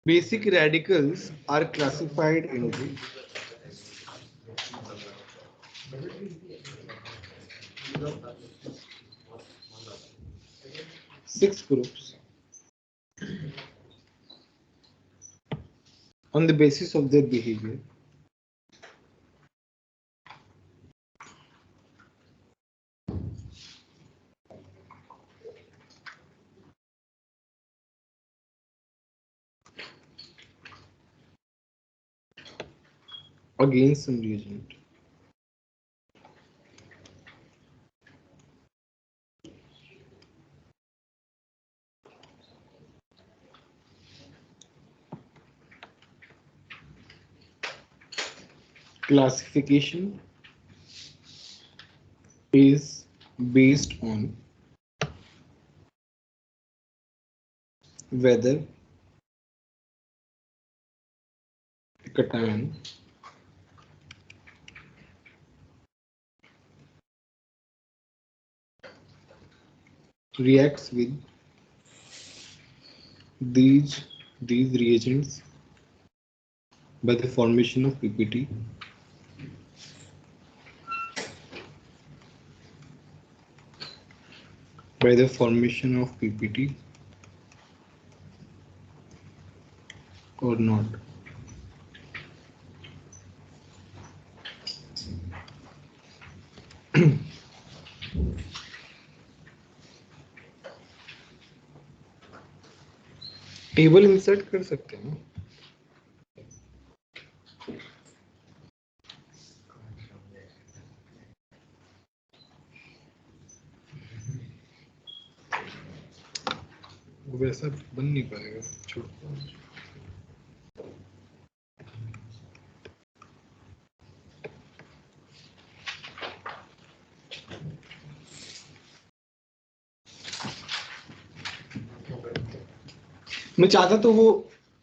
Basic radicals are classified into six groups on the basis of their behavior. Against some reagent. Classification is based on whether the cation reacts with these reagents by the formation of PPT or not. Table insert कर सकते हैं वैसा बन नहीं पाएगा छोड़ मैं चाहता तो वो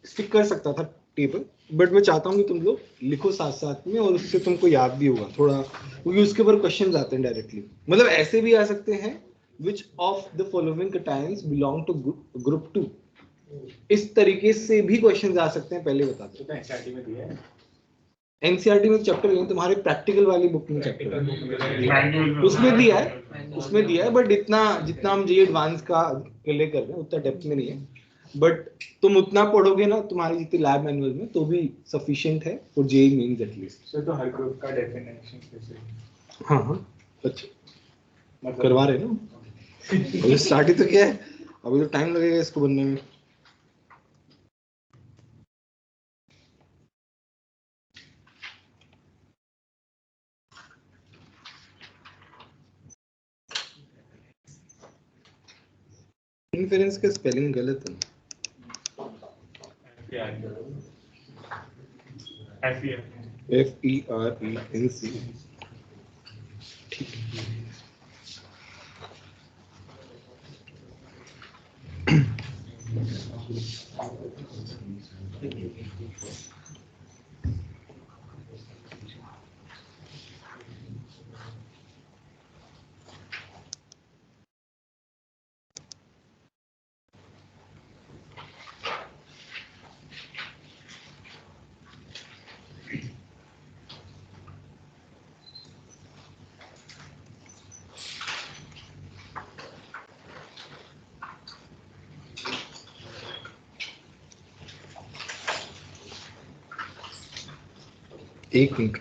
स्टिक कर सकता था टेबल बट मैं चाहता हूँ कि तुम लोग लिखो साथ साथ में और उससे तुमको याद भी होगा थोड़ा क्योंकि उसके ऊपर क्वेश्चंस आते हैं डायरेक्टली मतलब ऐसे भी आ सकते हैं which of the following cations belong to group 2 इस तरीके से भी क्वेश्चंस आ सकते हैं पहले बता दो एनसीईआरटी में दिया है एनसीईआरटी में चैप्टर नहीं तुम्हारे प्रैक्टिकल वाली बुक में चैप्टर उसमें दिया है बट इतना जितना हम जी एडवांस का ले कर रहे हैं उतना डेप्थ में नहीं है बट तुम उतना पढ़ोगे ना तुम्हारी जितनी लैब मैनुअल में तो भी सफिशिएंट है for JEE mains at least sir तो हर ग्रुप का डेफिनेशन कैसे हाँ अच्छा करवा रहे ना अभी स्टार्ट ही तो किया है अभी तो टाइम लगेगा इसको बनने में इन्फेरेंस का स्पेलिंग गलत है FERENC ठीक है एक मिनट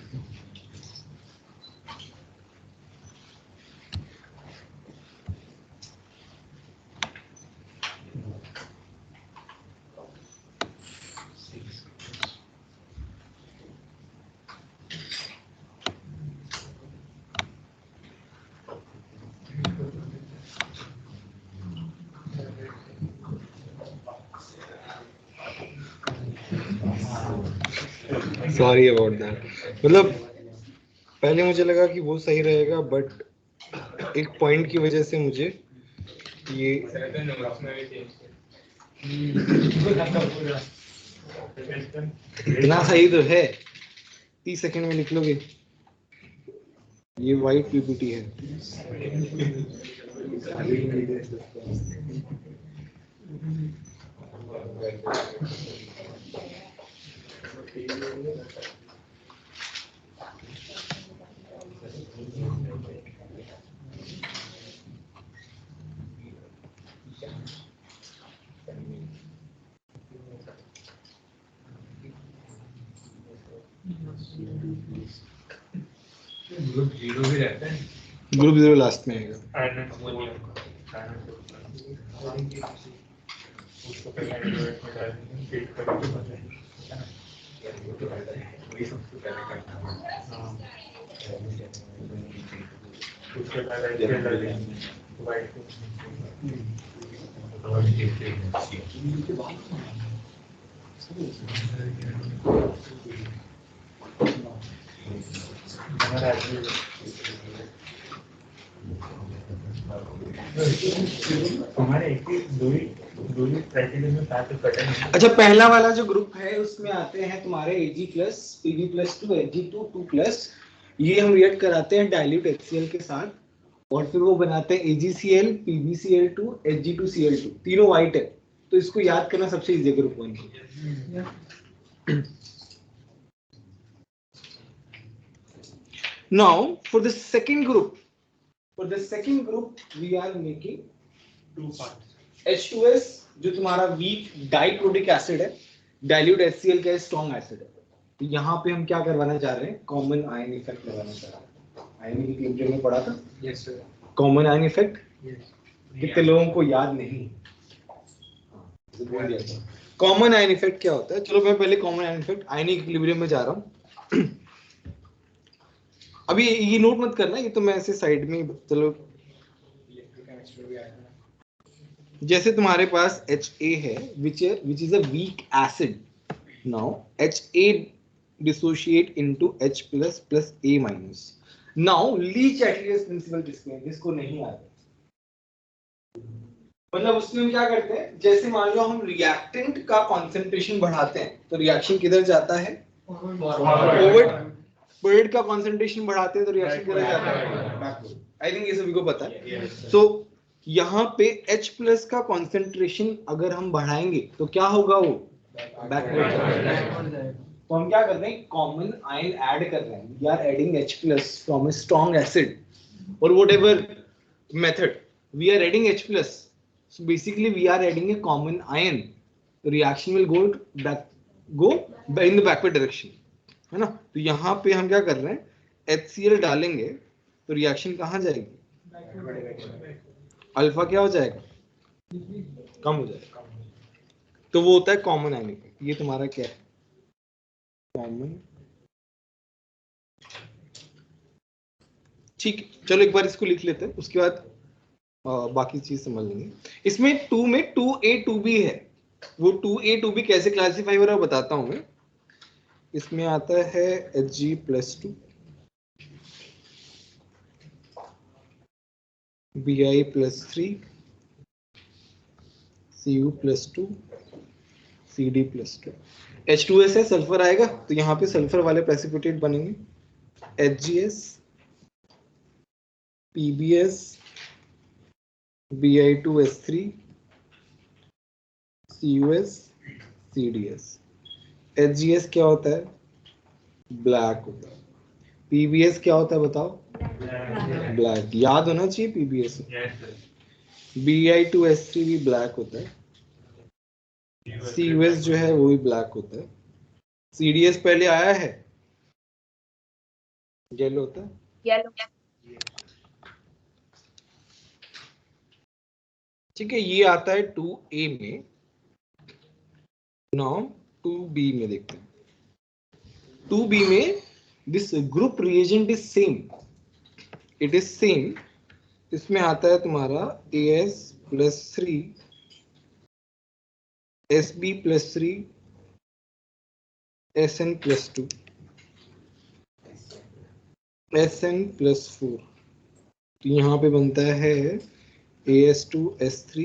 सॉरी अबाउट दैट मतलब पहले मुझे लगा कि वो सही रहेगा बट एक पॉइंट की वजह से मुझे ये इतना सही तो है 30 सेकंड में निकलोगे ये वाइट पीपीटी है ग्रुप 0 भी रहता है, ग्रुप 0 लास्ट में आएगा। उसको पहले एंड्रॉइड में डालेंगे, फिट करके बताएंगे, वही सबसे पहले करना है। उसके बाद एचटीएमएल डालेंगे, वाइट हमारे एक ही दो ही क्राइटेरिया में साथ कटेंगे। अच्छा, पहला वाला जो ग्रुप है उसमें आते हैं तुम्हारे Ag plus Pb plus 2 Ag2 2 plus, ये हम रिएक्ट कराते हैं डाइल्यूट HCl के साथ और फिर वो बनाते हैं AgCl PbCl2 Ag2Cl2, तीनों वाइट है, तो इसको याद करना सबसे easy group 1। Now for the second group we are making two parts, H2S जो तुम्हारा वीक डाइक्लोरिक एसिड है, डाइल्यूट HCl का स्ट्रॉन्ग एसिड है, तो यहाँ पे हम क्या करवाना चाह रहे हैं, कॉमन आयन इफेक्ट लगाना चाह रहे हैं। आयन की इक्विलिब्रियम में पढ़ा था, yes sir, common ion effect, yes, कितने लोगों को याद नहीं? कॉमन आयन इफेक्ट क्या होता है? चलो मैं पहले common ion effect ionic equilibrium में जा रहा हूँ। अभी ये नोट मत करना, ये तो मैं ऐसे साइड में, चलो जैसे तुम्हारे पास HA है which is a weak acid, now HA dissociate into H plus plus A minus, now Lee-Chatelier principle जिसको नहीं आता, मतलब उसमें हम क्या करते हैं, जैसे मान लो हम रिएक्टेंट का कंसंट्रेशन बढ़ाते हैं तो रिएक्शन किधर जाता है, फॉरवर्ड, फॉरवर्ड का कंसंट्रेशन बढ़ाते हैं तो रिएक्शन किधर जाता है, बैकवर्ड। आई थिंक ये सभी को पता है। सो यहाँ पे H प्लस का कंसंट्रेशन अगर हम बढ़ाएंगे तो क्या होगा, वो बैकवर्ड जाएगा। तो हम क्या कर रहे हैं, कॉमन आयन ऐड कर रहे हैं, we are adding H plus from a strong acid और whatever method we are adding H plus, so basically we are adding a common ion, the reaction will go in the backward direction, है ना। तो यहाँ पे हम क्या कर रहे हैं, HCl डालेंगे तो रिएक्शन कहाँ जाएगी, अल्फा क्या हो जाएगा, कम हो जाएगा, तो वो होता है कॉमन आयन इफेक्ट। ये तुम्हारा क्या है, कॉमन, ठीक है। चलो एक बार इसको लिख लेते हैं, उसके बाद बाकी चीज समझ लेंगे। इसमें 2 में 2A 2B है, वो 2A 2B कैसे क्लासिफाई हो रहा है बताता हूं मैं। इसमें आता है Hg plus 2, Bi plus 3, Cu plus 2, Cd plus 2, H2S है, सल्फर आएगा तो यहाँ पे सल्फर वाले प्रेसिपिटेट बनेंगे, HgS, PbS, Bi2S3, CuS, CdS। HgS क्या होता है, ब्लैक होता है। PbS क्या होता है बताओ, ब्लैक, याद होना चाहिए PbS। Bi2S3 भी ब्लैक होता है, CuS जो है वो भी ब्लैक होता है, CdS पहले आया है, येलो होता है, येलो, ठीक है। ये आता है 2A में, नाउ 2B में देखते हैं। 2B में this group reagent is same, it is same, इसमें आता है तुम्हारा As plus 3, Sb plus 3, Sn plus 2, Sn plus 4, तो यहाँ पे बनता है As2S3,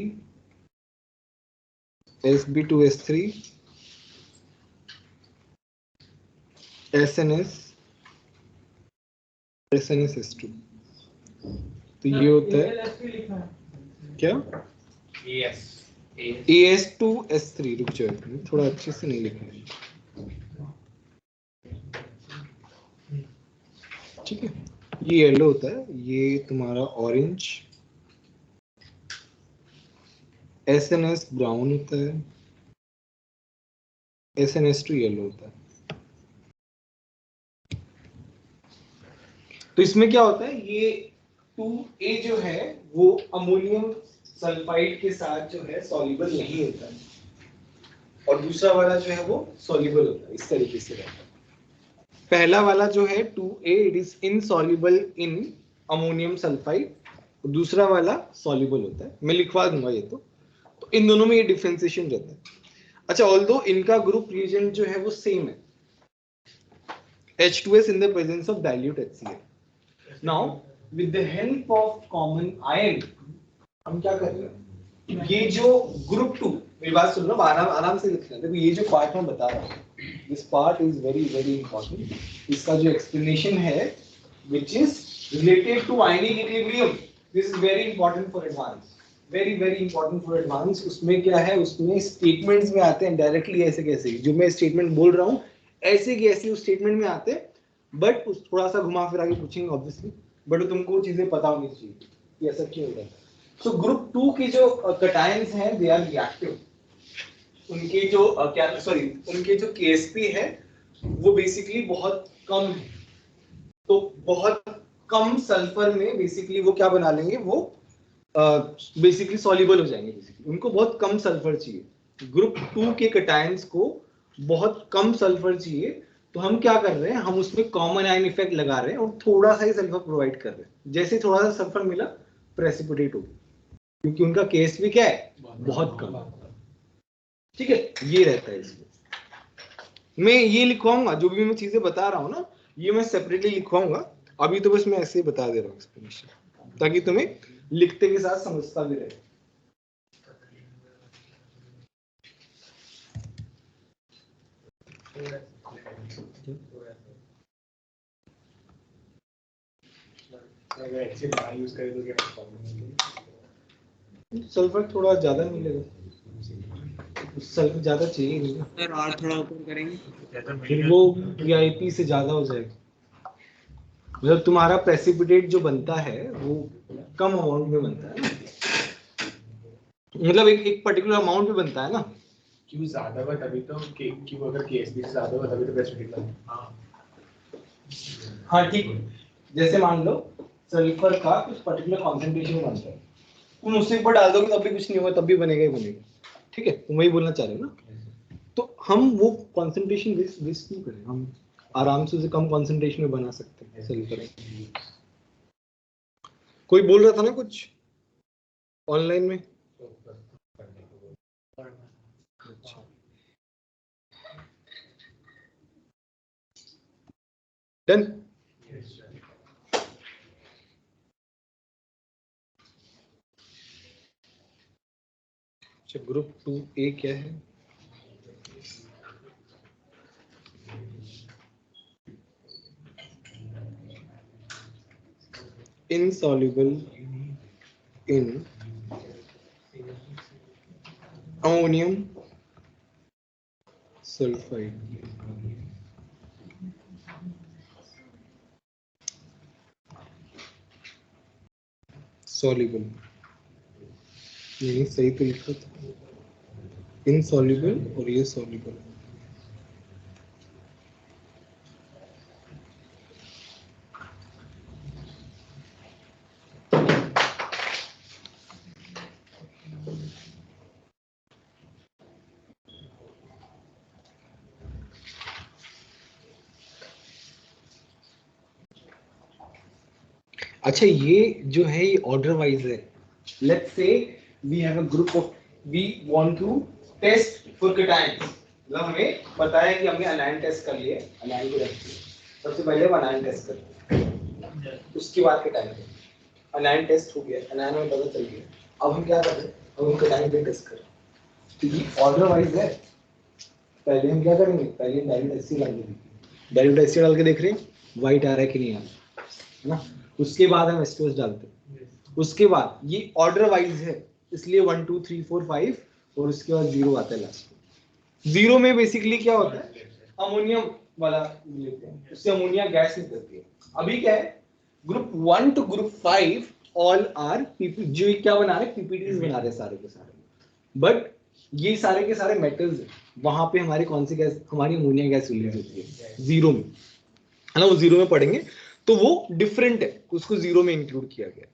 Sb2S3, SNS, SNSS2, तो ये होता है क्या, यस, AS2S3, रुक जाओ एक मिनट, थोड़ा अच्छे से नहीं लिखा है, ठीक है। ये येलो होता है, ये तुम्हारा ऑरेंज, SNS ब्राउन होता है, SNS2 येलो होता है। तो इसमें क्या होता है, ये 2A जो है वो अमोनियम सल्फाइड के साथ जो है सॉल्युबल नहीं होता है, और दूसरा वाला जो है वो सॉल्युबल होता है, इस तरीके से रहता है। पहला वाला जो है 2A, it is insoluble in ammonium sulphide, दूसरा वाला सॉल्युबल होता है, मैं लिखवा दूंगा ये तो इन दोनों में ये डिफरेंशिएशन रहता है। अच्छा, ऑल्दो इनका ग्रुप रिएजेंट जो है वो सेम है, H2S in the presence of dilute HCl. Now with the help of common ion हम क्या कर रहे हैं, ये जो ग्रुप 2, मेरी बात सुन लो, आराम से लिखना, देखो ये जो पार्ट मैं बता रहा हूँ, this part is very very important. इसका जो एक्सप्लेनेशन है which is related to ionic equilibrium, this is very important for advance, very very important for advance। उसमें क्या है, उसमें स्टेटमेंट्स में आते हैं डायरेक्टली, ऐसे कैसे जो मैं स्टेटमेंट बोल रहा हूँ ऐसे की ऐसे उस स्टेटमेंट में आते हैं, बट उस थोड़ा सा घुमा फिरा के पूछेंगे ऑब्वियसली, बट तुमको चीजें पता होनी चाहिए कि ऐसा क्यों होता है। तो ग्रुप 2 की जो कटायंस हैं दे आर रिएक्टिव, उनके जो उनके जो KSP है वो बेसिकली बहुत कम है, तो बहुत कम सल्फर में बेसिकली वो क्या बना लेंगे, वो बेसिकली सॉल्युबल हो जाएंगे, बेसिकली उनको बहुत कम सल्फर चाहिए। ग्रुप 2 के कटायंस को बहुत कम सल्फर चाहिए, तो हम क्या कर रहे हैं, हम उसमें कॉमन आयन इफेक्ट लगा रहे हैं और थोड़ा सा ही सल्फर प्रोवाइड कर रहे हैं, जैसे थोड़ा सा सल्फर मिला प्रेसिपिटेट हो गया, क्योंकि उनका केस भी क्या है, बहुत कम, ठीक है। ये रहता है इसमें, मैं ये लिखवाऊंगा जो भी मैं चीजें बता रहा हूँ ना, ये मैं सेपरेटली लिखवाऊंगा, अभी तो बस मैं ऐसे ही बता दे रहा हूँ एक्सप्लेनेशन, ताकि तुम्हें लिखते के साथ समझता भी रहे। सल्फर थोड़ा ज्यादा मिलेगा, सल्फर ज्यादा चाहिए नहीं ना सर, और थोड़ा ऊपर करेंगे फिर वो PIP से ज्यादा हो जाएगा, मतलब तुम्हारा प्रेसिपिटेट जो बनता है वो कम अमाउंट में बनता है ना, मतलब एक पर्टिकुलर अमाउंट में बनता है ना, क्यों ज्यादा हुआ तभी तो क्यों, अगर KSP से ज्यादा हुआ तभी तो प्रेसिपिटेट बनता है। हाँ ठीक है, जैसे मान लो सल्फर का कुछ पर्टिकुलर कॉन्सेंट्रेशन बनता है, तुम उससे ऊपर डाल दोगे तब भी कुछ नहीं होगा, तब भी बनेगा ही बनेगा, ठीक है, तुम वही बोलना चाह रहे हो ना। तो हम वो कॉन्सेंट्रेशन वेस्ट नहीं करें, हम आराम से उसे कम कॉन्सेंट्रेशन में बना सकते हैं सल्फर। कोई बोल रहा था ना कुछ ऑनलाइन में, अच्छा डन। अच्छा, ग्रुप 2A क्या है, insoluble in ammonium sulfide, soluble, नहीं सही तो लिखा था, insoluble और ये soluble। अच्छा, ये जो है ये ऑर्डर वाइज है, let's say we have a group of, we want to test for cations, मतलब हमें पता है कि हमने अनायन टेस्ट कर लिया है, अनायन को रखते हैं, सबसे पहले हम अनायन टेस्ट करते हैं, उसके बाद कैटायन, अनायन टेस्ट हो गया, अनायन में पता चल गया, अब हम क्या कर रहे हैं, अब हम कैटायन पे टेस्ट कर रहे हैं, तो ये ऑर्डर वाइज है। पहले हम क्या करेंगे, पहले डाइल्यूट एसिड डाल के देखेंगे, डाइल्यूट एसिड डाल के देख रहे हैं व्हाइट आ रहा है कि नहीं आ रहा है ना, उसके बाद हम एस्टोस डालते हैं, उसके बाद ये ऑर्डर वाइज है, इसलिए 1 2 3 4 5 और उसके बाद 0 आता है लास्ट में। 0 में बेसिकली क्या होता है, अमोनियम वाला लेते हैं, उससे अमोनिया गैस निकलती है। अभी क्या है, group 1 to group 5 all are PP, जो क्या बना रहे, पीपीटीज बना रहे सारे के सारे, बट ये सारे के सारे मेटल्स हैं, वहां पे हमारी कौन सी गैस, हमारी अमोनिया गैस रिलीज होती है 0 में, है ना, वो 0 में पढ़ेंगे तो वो डिफरेंट है, उसको 0 में इंक्लूड किया गया।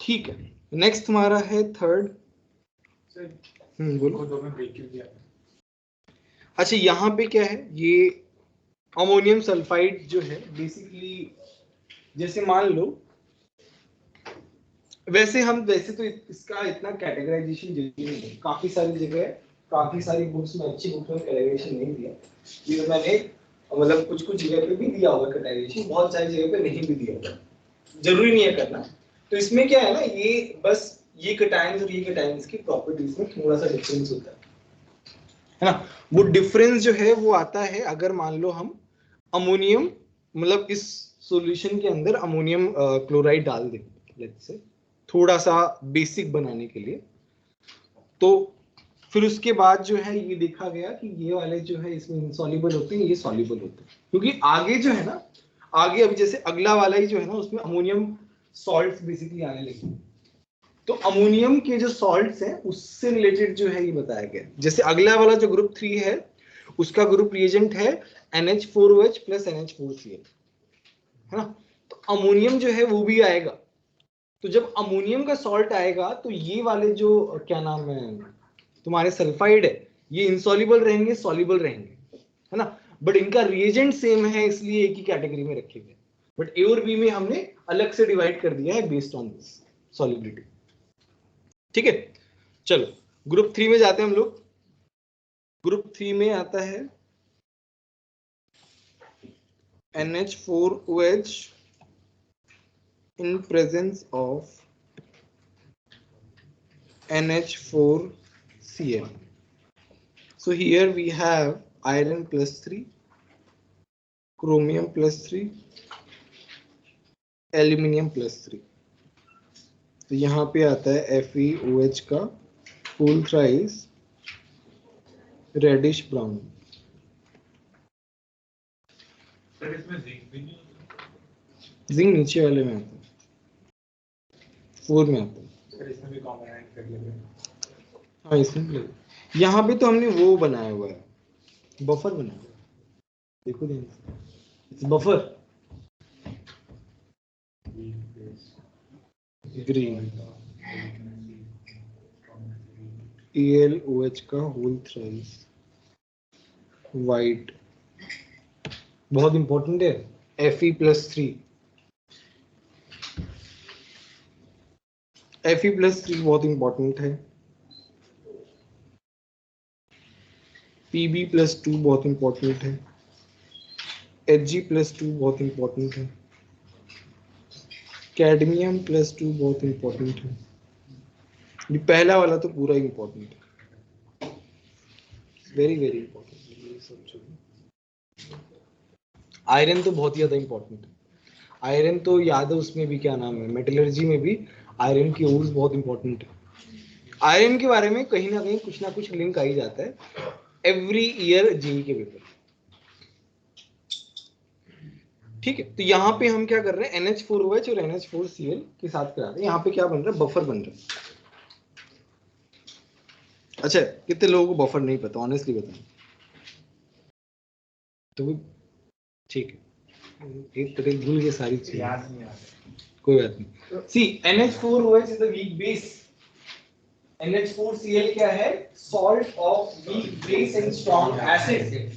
ठीक है, नेक्स्ट हमारा है थर्ड। बोलो। दो में ब्रेक क्यों किया? अच्छा यहाँ पे क्या है, ये अमोनियम सल्फाइड जो है बेसिकली, जैसे मान लो, वैसे तो इसका इतना कैटेगराइजेशन जरूरी नहीं है, काफी सारी जगह, काफी सारी बुक्स में, अच्छी बुक्स में कैटेगराइजेशन नहीं दिया, ये मैंने मतलब कुछ कुछ जगह पे भी दिया होगा कैटेगराइजेशन, बहुत सारी जगह पे नहीं भी दिया होगा, जरूरी नहीं है करना। तो इसमें क्या है ना, ये बस ये कैटायंस और ये कैटायंस की प्रॉपर्टीज में थोड़ा सा डिफरेंस होता है ना। वो डिफरेंस जो है वो आता है अगर मान लो हम अमोनियम, मतलब इस सॉल्यूशन के अंदर अमोनियम क्लोराइड डाल दें, लेट्स से थोड़ा सा बेसिक बनाने के लिए, तो फिर उसके बाद जो है ये देखा गया कि ये वाले जो है इसमें इनसॉल्युबल होते हैं, ये सॉल्युबल होते हैं, क्योंकि आगे जो है ना, आगे अभी जैसे अगला वाला ही जो है ना, उसमें अमोनियम सॉल्ट्स बेसिकली आने लगे, तो अमोनियम के जो सॉल्ट्स हैं उससे रिलेटेड जो है ये बताया गया। जैसे अगला वाला जो ग्रुप 3 है, उसका ग्रुप रिएजेंट है NH4OH प्लस NH4Cl, है ना, तो अमोनियम जो है वो भी आएगा। तो जब अमोनियम का सॉल्ट आएगा तो ये वाले जो क्या नाम है तुम्हारे सल्फाइड है, ये इनसॉल्युबल रहेंगे, सॉल्युबल रहेंगे, है ना, बट इनका रिएजेंट सेम है, इसलिए एक ही कैटेगरी में रखे गए, बट ए और बी में हमने अलग से डिवाइड कर दिया है बेस्ड ऑन दिस सॉल्युबिलिटी। ठीक है, चलो ग्रुप 3 में जाते हैं हम लोग। ग्रुप 3 में आता है NH4OH in presence of NH4Cl. So here we have iron plus 3, chromium plus 3, aluminium plus 3. तो यहाँ पे आता है FeOH का full thrice reddish brown. Zinc नीचे वाले में आता है, 4 में आता है। इसमें भी कॉमन है कर लेंगे। हाँ इसमें यहाँ पे तो हमने वो बनाया हुआ है, बफर बनाया हुआ है, देखो ध्यान, बफर ग्रीन ElOH का होल थ्राइस वाइट, बहुत इंपॉर्टेंट है, Fe+3, Fe+3 बहुत इंपॉर्टेंट है, Pb+2 बहुत इंपॉर्टेंट है, Hg+2 बहुत इंपॉर्टेंट है, कैडमियम+2 बहुत इंपॉर्टेंट है। ये पहला वाला तो पूरा इंपॉर्टेंट है, वेरी वेरी इंपॉर्टेंट। आयरन तो बहुत ही ज्यादा इंपॉर्टेंट है, आयरन तो याद है, उसमें भी क्या नाम है, मेटलर्जी में भी आयरन की ओर्स बहुत इंपॉर्टेंट है। आयरन के बारे में कहीं ना कहीं कुछ ना कुछ लिंक आ ही जाता है एवरी ईयर जेईई के पेपर। ठीक है, तो यहाँ पे हम क्या कर रहे हैं, NH4OH और NH4Cl के साथ करा रहे हैं, यहाँ पे क्या बन रहा है, बफर बन रहा है। अच्छा कितने लोगों को बफर नहीं पता, ऑनेस्टली बताएं तो। ठीक है, एक तरह भूल गए सारी चीजें, याद नहीं आ रहा, कोई बात नहीं। सी NH4OH is the weak base, NH4Cl क्या है, salt of weak base and strong acid.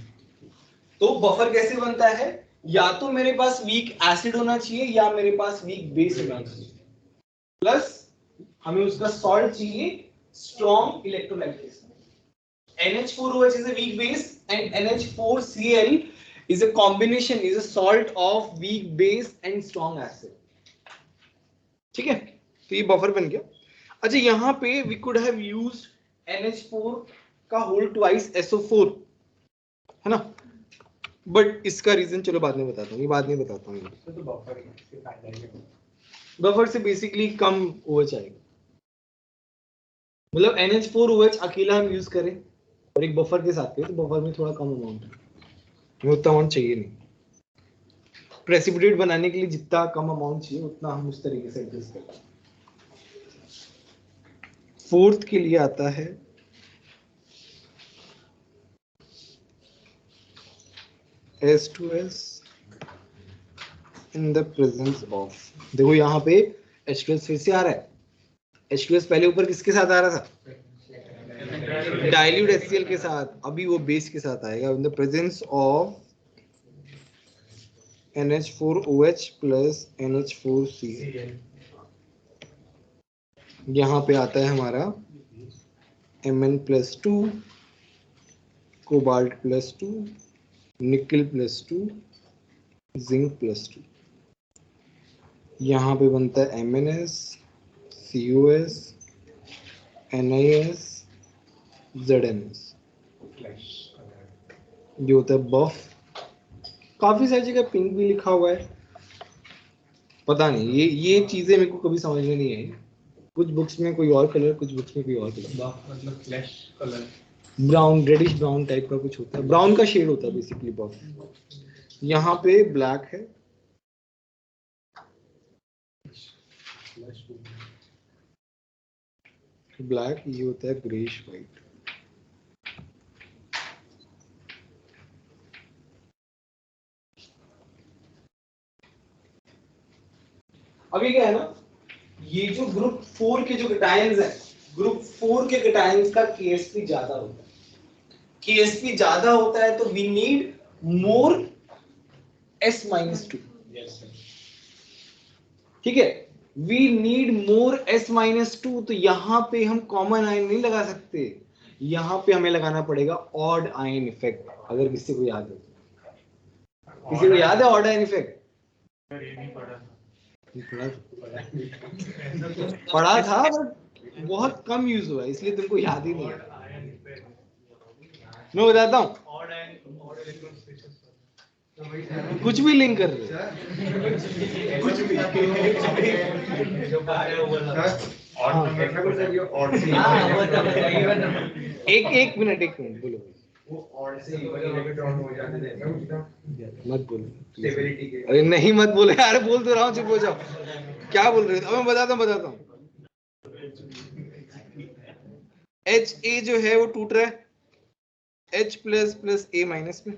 तो बफर कैसे बनता है, या तो मेरे पास वीक एसिड होना चाहिए या मेरे पास वीक बेस होना चाहिए, प्लस हमें उसका सॉल्ट चाहिए strong इलेक्ट्रोलाइटिस। NH4OH is a weak base and NH4Cl is a combination, is a salt of weak base and strong acid. ठीक है, तो ये बफर बन गया। अच्छा यहाँ पे we could have used NH4 का होल ट्वाइस SO4, है ना, बट इसका रीजन चलो बाद में बताता हूँ, ये बाद में बताता हूँ। तो बफर से फायदा है, बफर से बेसिकली कम OH आएगा, मतलब NH4OH अकेला हम यूज करें और एक बफर के साथ करें तो बफर में थोड़ा कम अमाउंट है, हमें उतना अमाउंट चाहिए नहीं। प्रेसिपिटेट बनाने के लिए जितना कम अमाउंट चाहिए उतना हम उस तरीके से एडजस्ट करते हैं। फोर्थ के लिए आता है H2S in the presence of, देखो यहाँ पे H2S फिर से आ रहा है। H2S पहले ऊपर किसके साथ आ रहा था? डाइल्यूट HCl के साथ, अभी वो बेस के साथ आएगा इन the presence of NH4OH plus NH4Cl। यहाँ पे आता है हमारा Mn+2, कोबाल्ट +2, निकल +2, जिंक +2। यहाँ पे बनता है MnS, COS, NiS, ZnS। ये होता है बफ। काफी सारी जगह पिंक भी लिखा हुआ है, पता नहीं ये चीजें मेरे को कभी समझ में नहीं आई। कुछ बुक्स में कोई और कलर, कुछ बुक्स में कोई और कलर। बफ मतलब flesh colour, brown, reddish brown type का कुछ होता है, ब्राउन का शेड होता है बेसिकली बफ। यहाँ पे ब्लैक है, ब्लैक, ये होता है ग्रेश वाइट। अभी क्या है ना, ये जो ग्रुप 4 के जो कैटायंस हैं, ग्रुप 4 के कैटायंस का KsP ज्यादा होता है। KsP ज्यादा होता है तो वी नीड मोर S-2। ठीक है, वी नीड मोर S-2, तो यहां पे हम कॉमन आयन नहीं लगा सकते, यहां पे हमें लगाना पड़ेगा ऑड आयन इफेक्ट। अगर किसी को याद है, किसी को याद है ऑड आयन इफेक्ट? पढ़ा था बट बहुत कम यूज हुआ है, इसलिए तुमको याद ही नहीं है। मैं बताता हूँ, कुछ भी लिंक कर रहे कुछ भी एक मिनट बोलो। वो ऑड से इवन इलेक्ट्रॉन हो जाते थे ना उसका, मत बोलो स्टेबिलिटी के। अरे नहीं मत बोलो यार, बोल तो रहा हूँ, चुप हो जाओ। क्या बोल रहे थे? अब मैं बताता हूँ। HA जो है वो टूट रहा है H plus plus A minus में।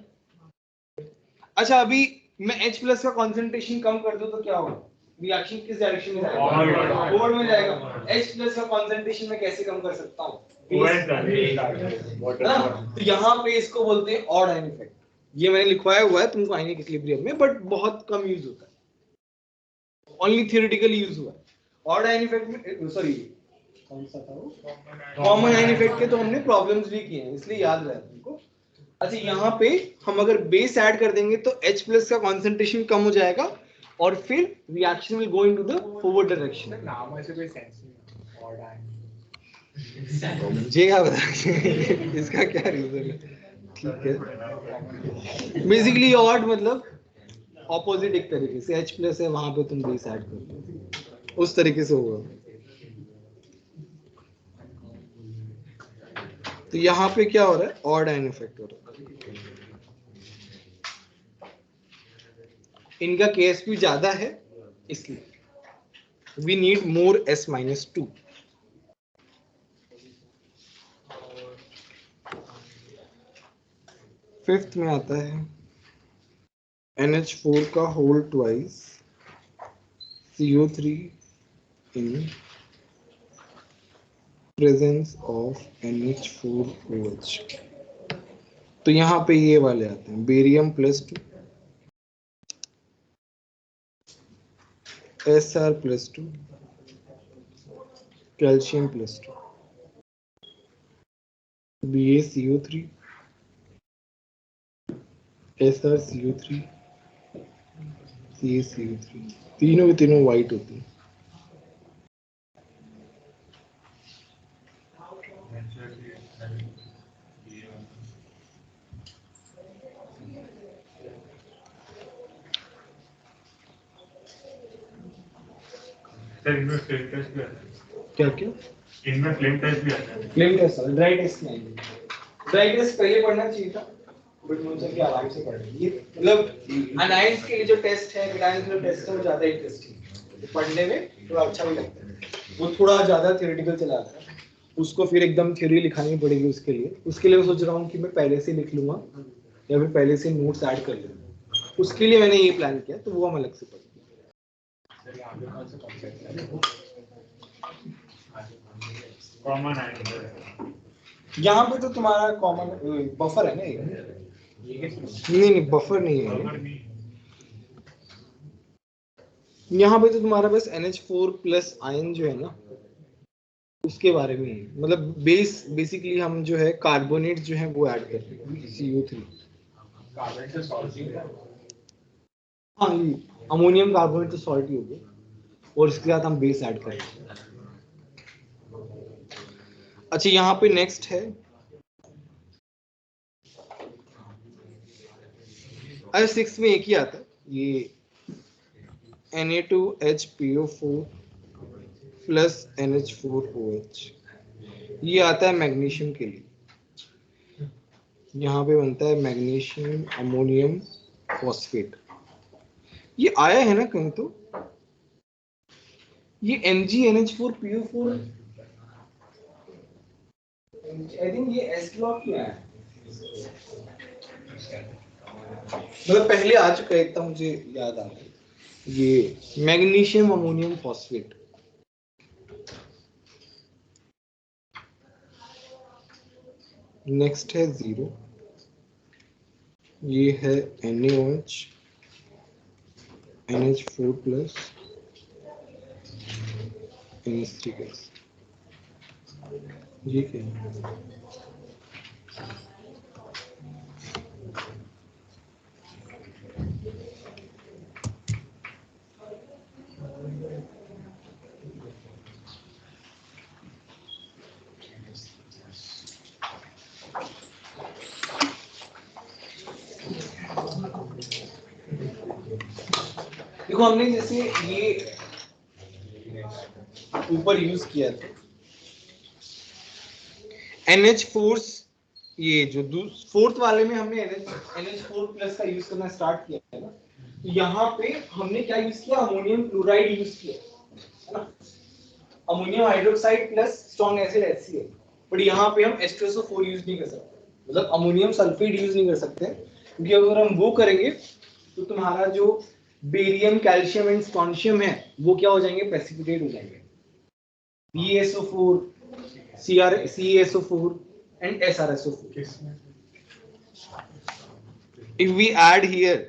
अच्छा, अभी मैं H प्लस का कंसंट्रेशन कम कर दूं तो क्या होगा? रिएक्शन किस डायरेक्शन में जाएगा? फॉरवर्ड में जाएगा। H प्लस का कंसंट्रेशन मैं कैसे कम कर सकता हूँ? तो यहाँ पे इसको बोलते हैं ऑड आयन इफेक्ट। ये मैंने लिखवाया हुआ है तुमको आयनिक इक्विलिब्रियम में, बट बहुत कम यूज होता है, ओनली थियोरेटिकली यूज हुआ है। ऑड आयन इफेक्ट में, सॉरी कौन सा था वो, कॉमन आयन इफेक्ट के तो हमने प्रॉब्लम्स भी किए हैं, इसलिए याद रहा तुमको। अच्छा, यहाँ पे हम अगर बेस ऐड कर देंगे तो H प्लस का कंसंट्रेशन कम हो जाएगा और फिर reaction will go into the forward direction. नाम ऐसे कोई सेंस नहीं, ऑड आयन। तो मुझे क्या पता इसका क्या रीजन है। ठीक है, बेसिकली ऑड मतलब ऑपोजिट, एक तरीके से H प्लस है वहां पे तुम बेस ऐड कर दो, उस तरीके से होगा। तो यहाँ पे क्या हो रहा है, ऑड आयन इफेक्ट हो रहा है। इनका KsP ज्यादा है इसलिए we need more S-2। Fifth में आता है NH4 का whole twice CO3 in presence of NH4OH। तो यहाँ पे ये वाले आते हैं, barium +2, Sr+2, calcium +2, BaCO3, SrCO3, CaCO3, तीनों के तीनों वाइट होती हैं। क्या क्या इनमें फ्लेम टेस्ट भी आता है। फ्लेम टेस्ट है, ड्राई टेस्ट नहीं है। ड्राई टेस्ट पहले पढ़ना चाहिए था, बट मुझे क्या आराम से पढ़ लिए। मतलब अनाइंस के लिए जो टेस्ट है, विटाइंस जो टेस्ट है वो ज्यादा इंटरेस्टिंग है, पढ़ने में थोड़ा अच्छा भी लगता है। वो थोड़ा ज्यादा थ्योरेटिकल चला जाता है, उसको फिर एकदम थ्योरी लिखानी पड़ेगी उसके लिए। उसके लिए मैं सोच रहा हूँ कि मैं पहले से लिख लूंगा या फिर पहले से नोट्स ऐड कर लूंगा। उसके लिए मैंने ये प्लान किया, तो वो हम अलग से पढ़ेंगे। कॉमन है यहाँ पे तो तुम्हारा कॉमन बफर है ना एक? नहीं बफर नहीं है। यहाँ पे तो तुम्हारा बस NH4 प्लस आयन जो है ना, उसके बारे में ही। मतलब बेसिकली हम जो है कार्बोनेट जो है वो ऐड करते हैं, CO3। कार्बन से सॉल्टी है। हाँ, अमोनियम कार्बोनेट तो सॉल्ट ही हो गया, और इसके साथ हम बेस ऐड करते हैं। अच्छा, यहाँ पे नेक्स्ट है, अरे 6 में एक ही आता है, ये Na2HPO4 प्लस NH4OH, ये आता है मैग्नीशियम के लिए। यहाँ पे बनता है मैग्नीशियम अमोनियम फॉस्फेट। ये आया है ना कहीं तो, ये MgNH4PO4, आई थिंक ये S ब्लॉक में आया है। मतलब पहले आ चुका है, इतना मुझे याद आ रहा है। ये मैग्नीशियम अमोनियम फॉस्फेट। नेक्स्ट है 0, ये है NaOH NH4 plus NH3 gas. ये क्या है? देखो, हमने जैसे ये ऊपर यूज किया था NH4, ये जो फोर्थ वाले में हमने NH4 प्लस का यूज करना स्टार्ट किया है ना, तो यहाँ पे हमने क्या यूज किया, अमोनियम क्लोराइड यूज किया है ना, ammonium hydroxide plus strong acid HCl। But यहाँ पे हम H2SO4 यूज नहीं कर सकते, मतलब अमोनियम सल्फेट यूज नहीं कर सकते, क्योंकि अगर हम वो करेंगे तो तुम्हारा जो बेरियम कैल्शियम एंड स्ट्रोंशियम है वो क्या हो जाएंगे, प्रेसिपिटेट हो जाएंगे। BaSO4 CaSO4 and SrSO4. If we add here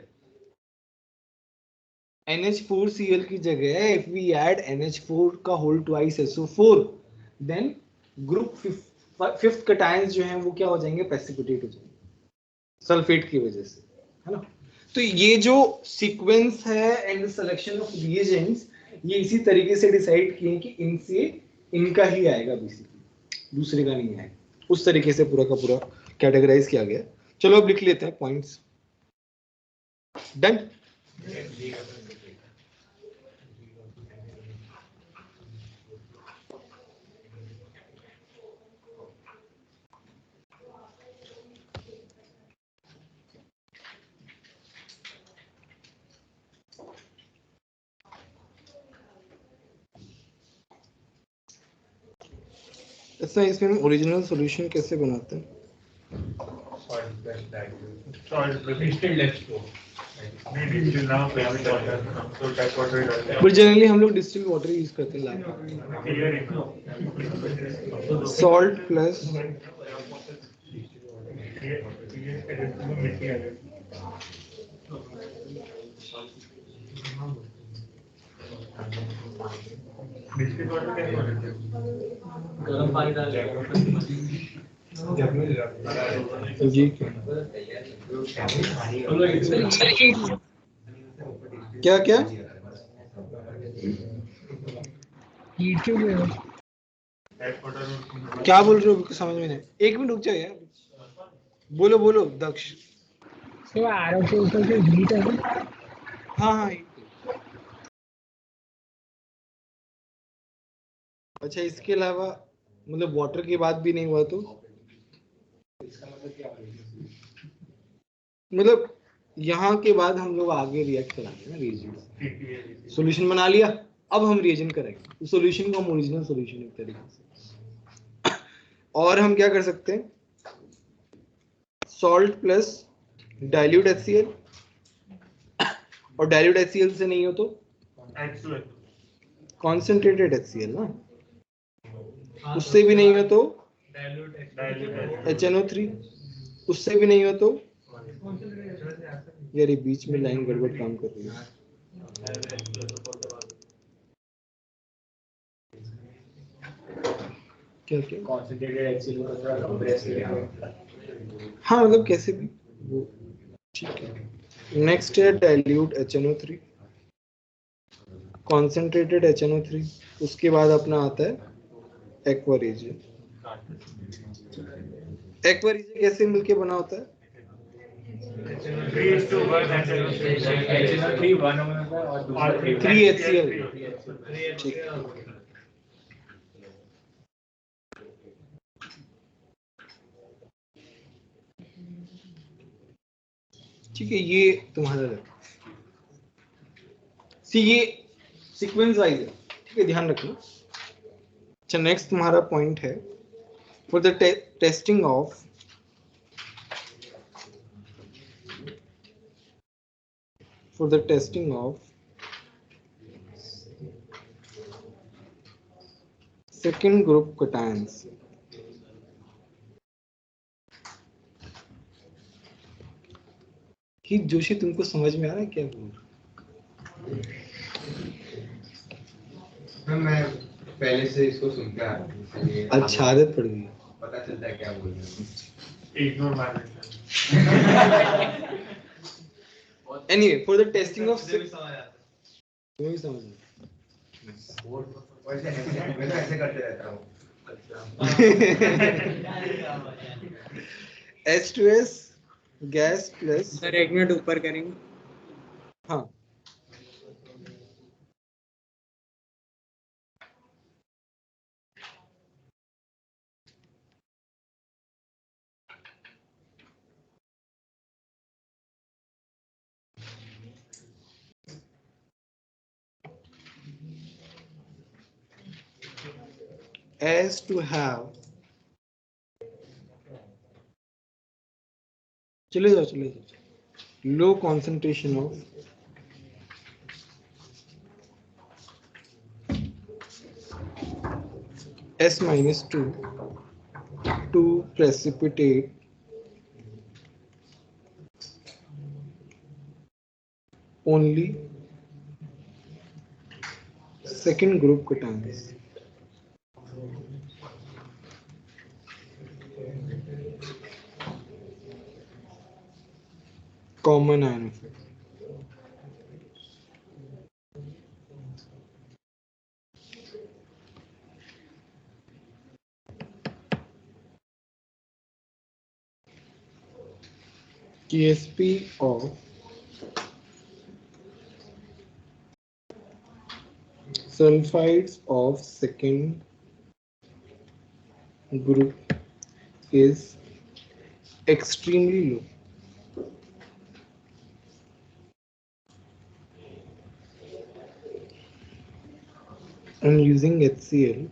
NH4Cl की जगह if we add NH4 का whole twice SO4, then group fifth cations जो हैं वो क्या हो जाएंगे, प्रेसिपिटेट हो जाएंगे सल्फेट की वजह से, है ना। तो ये जो सीक्वेंस है एंड सिलेक्शन ऑफ रिएजेंट्स, ये इसी तरीके से डिसाइड किए कि इनसे इनका ही आएगा बेसिकली, दूसरे का नहीं आएगा। उस तरीके से पूरा का पूरा कैटेगराइज किया गया। चलो अब लिख लेते हैं पॉइंट्स। डन। ऐसा इसमें हम ओरिजिनल सॉल्यूशन कैसे बनाते हैं? पर जनरली हम लोग डिस्टिल्ड वाटर यूज करते हैं लैब में। सॉल्ट प्लस गरम पानी डाल जी क्या क्या क्या बोल रहे हो, समझ में नहीं। एक मिनट रुक जाओ यार, बोलो बोलो दक्ष। तो आरओ के ऊपर जो हीट है ना, हाँ हाँ। अच्छा, इसके अलावा मतलब वाटर के बाद भी नहीं हुआ तो इसका मतलब क्या होगा? मतलब यहाँ के बाद हम लोग आगे रिएक्ट कराएंगे ना रिएजेंट। सॉल्यूशन बना लिया, अब हम रिएजेंट करेंगे सॉल्यूशन को, हम ओरिजिनल सॉल्यूशन एक तरीके से। और हम क्या कर सकते हैं, सॉल्ट प्लस डाइल्यूट HCl, और डाइल्यूट HCl से नहीं हो तो कॉन्सेंट्रेटेड HCl ना, उससे भी नहीं हो तो HNO3, उससे भी नहीं हो तो, यार ये बीच में लाइन गड़बड़ काम कर रही है। क्या क्या कॉन्सेंट्रेटेड एक्सेल को थोड़ा कंप्रेस करके, हाँ मतलब कैसे भी वो ठीक है। नेक्स्ट है डाइल्यूट HNO3, कॉन्सेंट्रेटेड HNO3, उसके बाद अपना आता है एक्वा रीजन। एक्वा रीजन कैसे मिलके बना होता है, HNO3 1 होगा और दूसरा 3HCl। ठीक है, ठीक है, ये तुम्हारा सी, ये सीक्वेंस वाइज है, ठीक है, ध्यान रखना। अच्छा नेक्स्ट तुम्हारा पॉइंट है, for the testing of second group cations। कि जोशी तुमको समझ में आ रहा है क्या बोल हाँ, मैं पहले से इसको सुनता आ रहा हूँ, इसलिए अच्छा आदत पड़ गई है। पता चलता है क्या बोल रहे हैं। इग्नोर मार देता Anyway, for the testing of तुम्हें भी समझ में वैसे मैं तो ऐसे करते रहता हूँ। H2S gas plus, sir 1 minute ऊपर करेंगे। हाँ as to have, चले जाओ लो concentration of S-2 to precipitate only second group cations. Common ion effect. KSP of sulfides of second group is extremely low. And using HCl,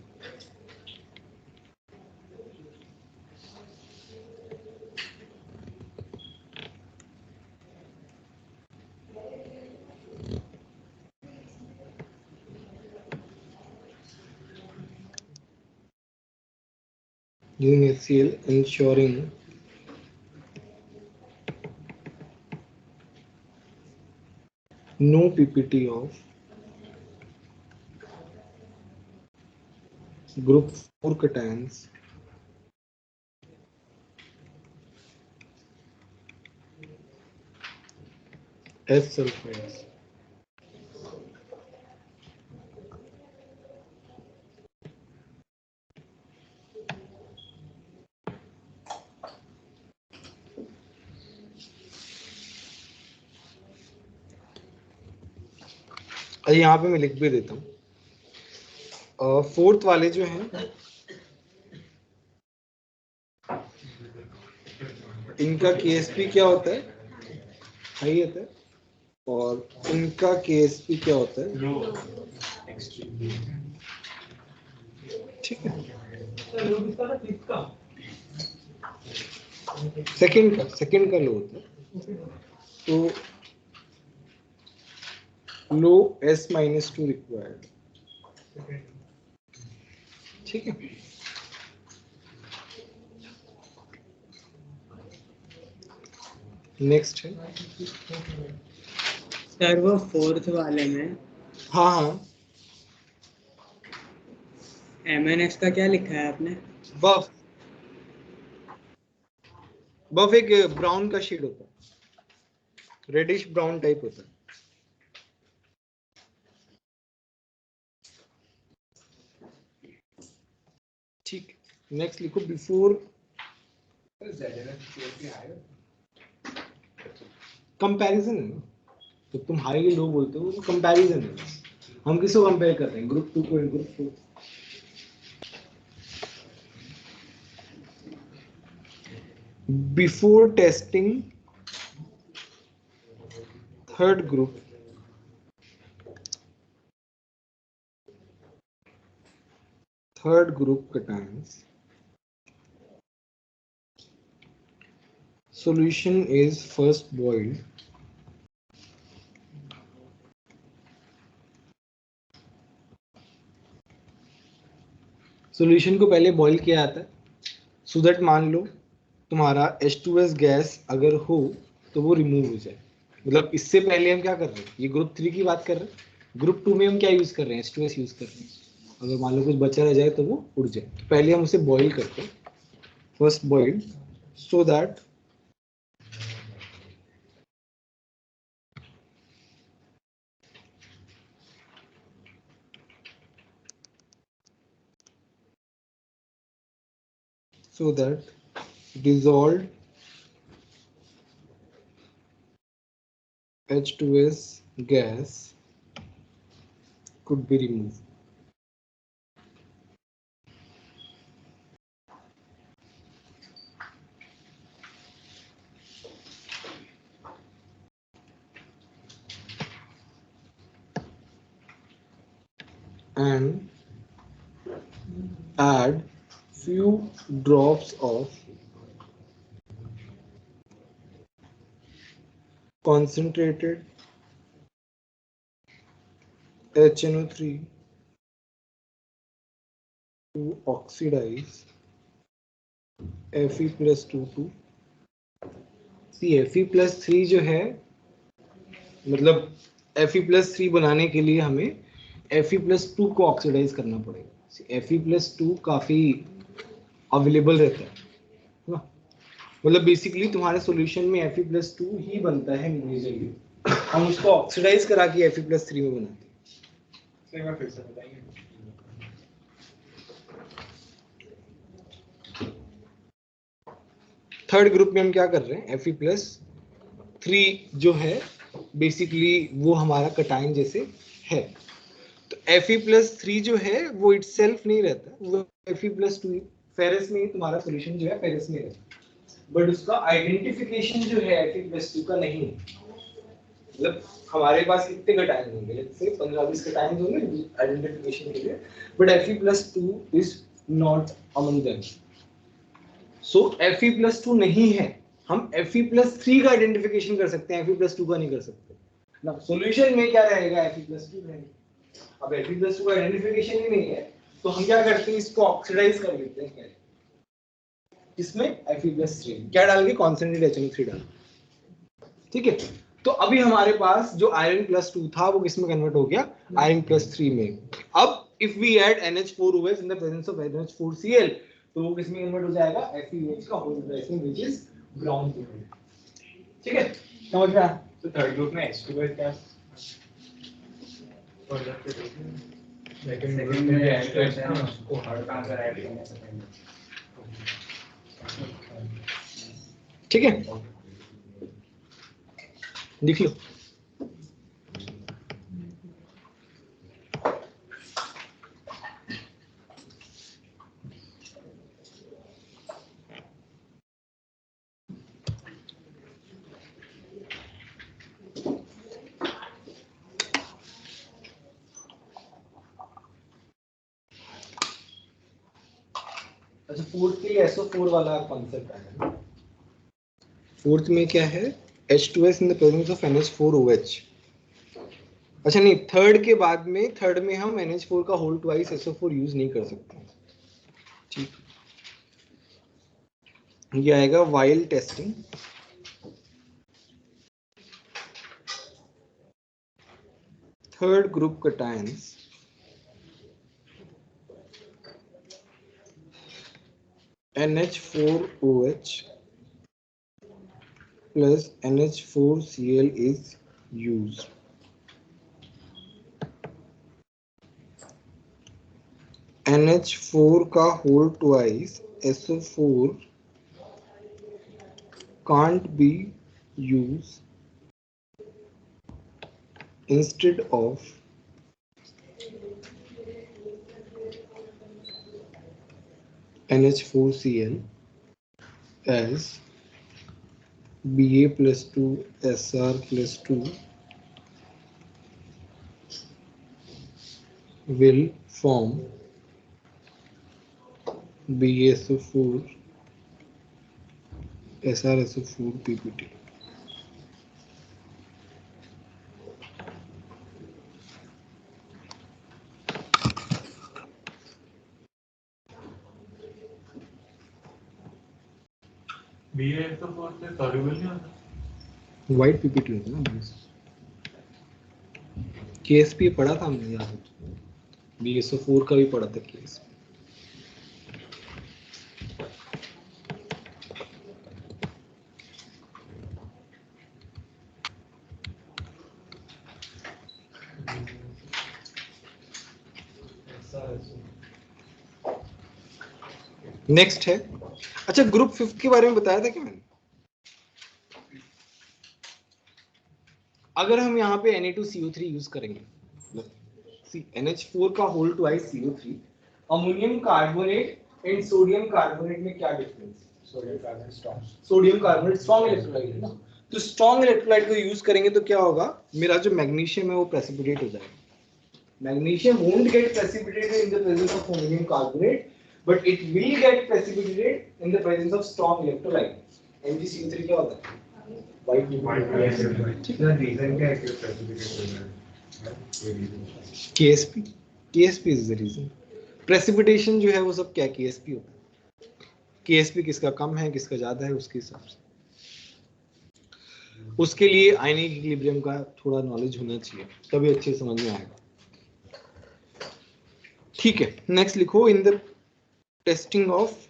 ensuring no PPT of group 4 cations as sulfides. यहाँ पे मैं लिख भी देता हूँ, fourth वाले जो हैं इनका KSP क्या होता है, हाई होता है, और इनका KSP क्या होता है, लो एक्सट्रीम। ठीक है। सेकंड का लो होता है, तो लो S-2 रिक्वायर्ड, ठीक है। नेक्स्ट है, सर वो फोर्थ वाले में हाँ हाँ, MNS का क्या लिखा है आपने? बफ, बफ एक ब्राउन का शेड होता है, रेडिश ब्राउन टाइप होता है। ठीक, नेक्स्ट लिखो बिफोर कंपैरिजन है ना, तो तुम हाई लो बोलते हो तो कंपैरिजन है, हम किसको कंपेयर कर रहे हैं, ग्रुप 2 को group 4। Before testing third group, cations, solution is first boiled solution को पहले बॉईल किया जाता है, सो दैट मान लो तुम्हारा H2S गैस अगर हो तो वो रिमूव हो जाए। मतलब इससे पहले हम क्या कर रहे हैं, ये ग्रुप 3 की बात कर रहे हैं, ग्रुप 2 में हम क्या यूज कर रहे हैं, H2S यूज कर रहे हैं। अगर मान लो कुछ बचा रह जाए तो वो उड़ जाए, तो पहले हम उसे बॉईल करते हैं, first boiled, so that dissolved H2S gas could be removed. And add few drops of concentrated HNO3 to oxidize Fe+2 to Fe+3 जो है, मतलब Fe+3 बनाने के लिए हमें Fe+2 को ऑक्सीडाइज करना पड़ेगा। Fe+2 काफी अवेलेबल रहता है, मतलब बेसिकली तुम्हारे सॉल्यूशन में Fe+2 ही बनता है मेजरली, हम उसको ऑक्सीडाइज करा के Fe+3 में बनाते हैं। एक बार फिर से बताइए। थर्ड ग्रुप में हम क्या कर रहे हैं, Fe+3 जो है बेसिकली वो हमारा कटायन जैसे है, तो Fe+3 जो है वो इटसेल्फ नहीं रहता, वो Fe+2 फेरस में तुम्हारा सॉल्यूशन जो है फेरस में रहता है, बट उसका आइडेंटिफिकेशन जो है Fe+2 का नहीं है। मतलब हमारे पास कितने कटायन होंगे, लेट्स से 15-20 कटायन होंगे आइडेंटिफिकेशन के लिए, but Fe+2 is not among them, so Fe+2 नहीं है, हम Fe+3 का आइडेंटिफिकेशन कर सकते हैं, Fe+2 का नहीं कर सकते ना। सॉल्यूशन में क्या रहेगा, Fe+2 रहेगा। अब Fe+2 का आइडेंटिफिकेशन ही नहीं है, तो हम क्या करते हैं, इसको ऑक्सीडाइज कर लेते हैं, इसमें Fe+3 क्या डाल के, कॉन्सेंट्रेटेड HNO3 डाल, ठीक है। तो अभी हमारे पास जो Iron+2 था वो किस में कन्वर्ट हो गया, Iron+3 में। अब if we add NH4OH in the presence of NH4Cl, तो वो किस में कन्वर्ट हो जाएगा, FeOH का होल व्हिच इज ब्राउन, ठीक है, समझ में आया। तो थर्ड ग्रुप में H2S क्या? सेकंड ग्रुप में H2S है ना, उसको हर कहां से ऐड करना है पहले। ठीक है, लिख लो। अच्छा फोर्थ के लिए SO4 वाला कॉन्सेप्ट आया। फोर्थ में क्या है, H2S in the presence of NH4OH। अच्छा नहीं, थर्ड के बाद में, थर्ड में हम NH4 का होल ट्वाइस SO4 यूज नहीं कर सकते। ठीक, ये आएगा while testing. Third group cations NH4OH plus NH4Cl is used. NH4 का whole twice SO4 can't be used instead of NH4Cl as Ba plus 2 Sr plus 2 will form BaSO4 SrSO4 PPT. BaSO4 से soluble नहीं होता? White PPT होता है ना। Ksp पढ़ा था हमने, याद है? BaSO4 का भी पढ़ा था केएसपी। नेक्स्ट है, अच्छा ग्रुप 5 के बारे में बताया था क्या मैंने? अगर हम यहाँ पे Na2CO3 यूज करेंगे, NH4 का whole twice CO3, ammonium carbonate and sodium carbonate में क्या डिफरेंस है? सोडियम कार्बोनेट स्ट्रॉन्ग इलेक्ट्रोलाइट है ना, तो स्ट्रॉन्ग इलेक्ट्रोलाइट को यूज करेंगे तो क्या होगा, मेरा जो मैग्नीशियम है वो प्रेसिपिटेट हो जाएगा। Magnesium won't get precipitated in the presence of ammonium carbonate, but it will get precipitated in the presence of strong electrolyte। MgCO3 क्या होता है? White रीजन क्या है कि प्रेसिपिटेट हो रहा है? KSP is the reason। Precipitation जो है वो सब क्या KSP होता है। KSP किसका कम है किसका ज्यादा है उसके हिसाब से, उसके लिए आयनिक इक्विलिब्रियम का थोड़ा नॉलेज होना चाहिए, तभी अच्छे समझ में आएगा। ठीक है, नेक्स्ट लिखो, in the testing of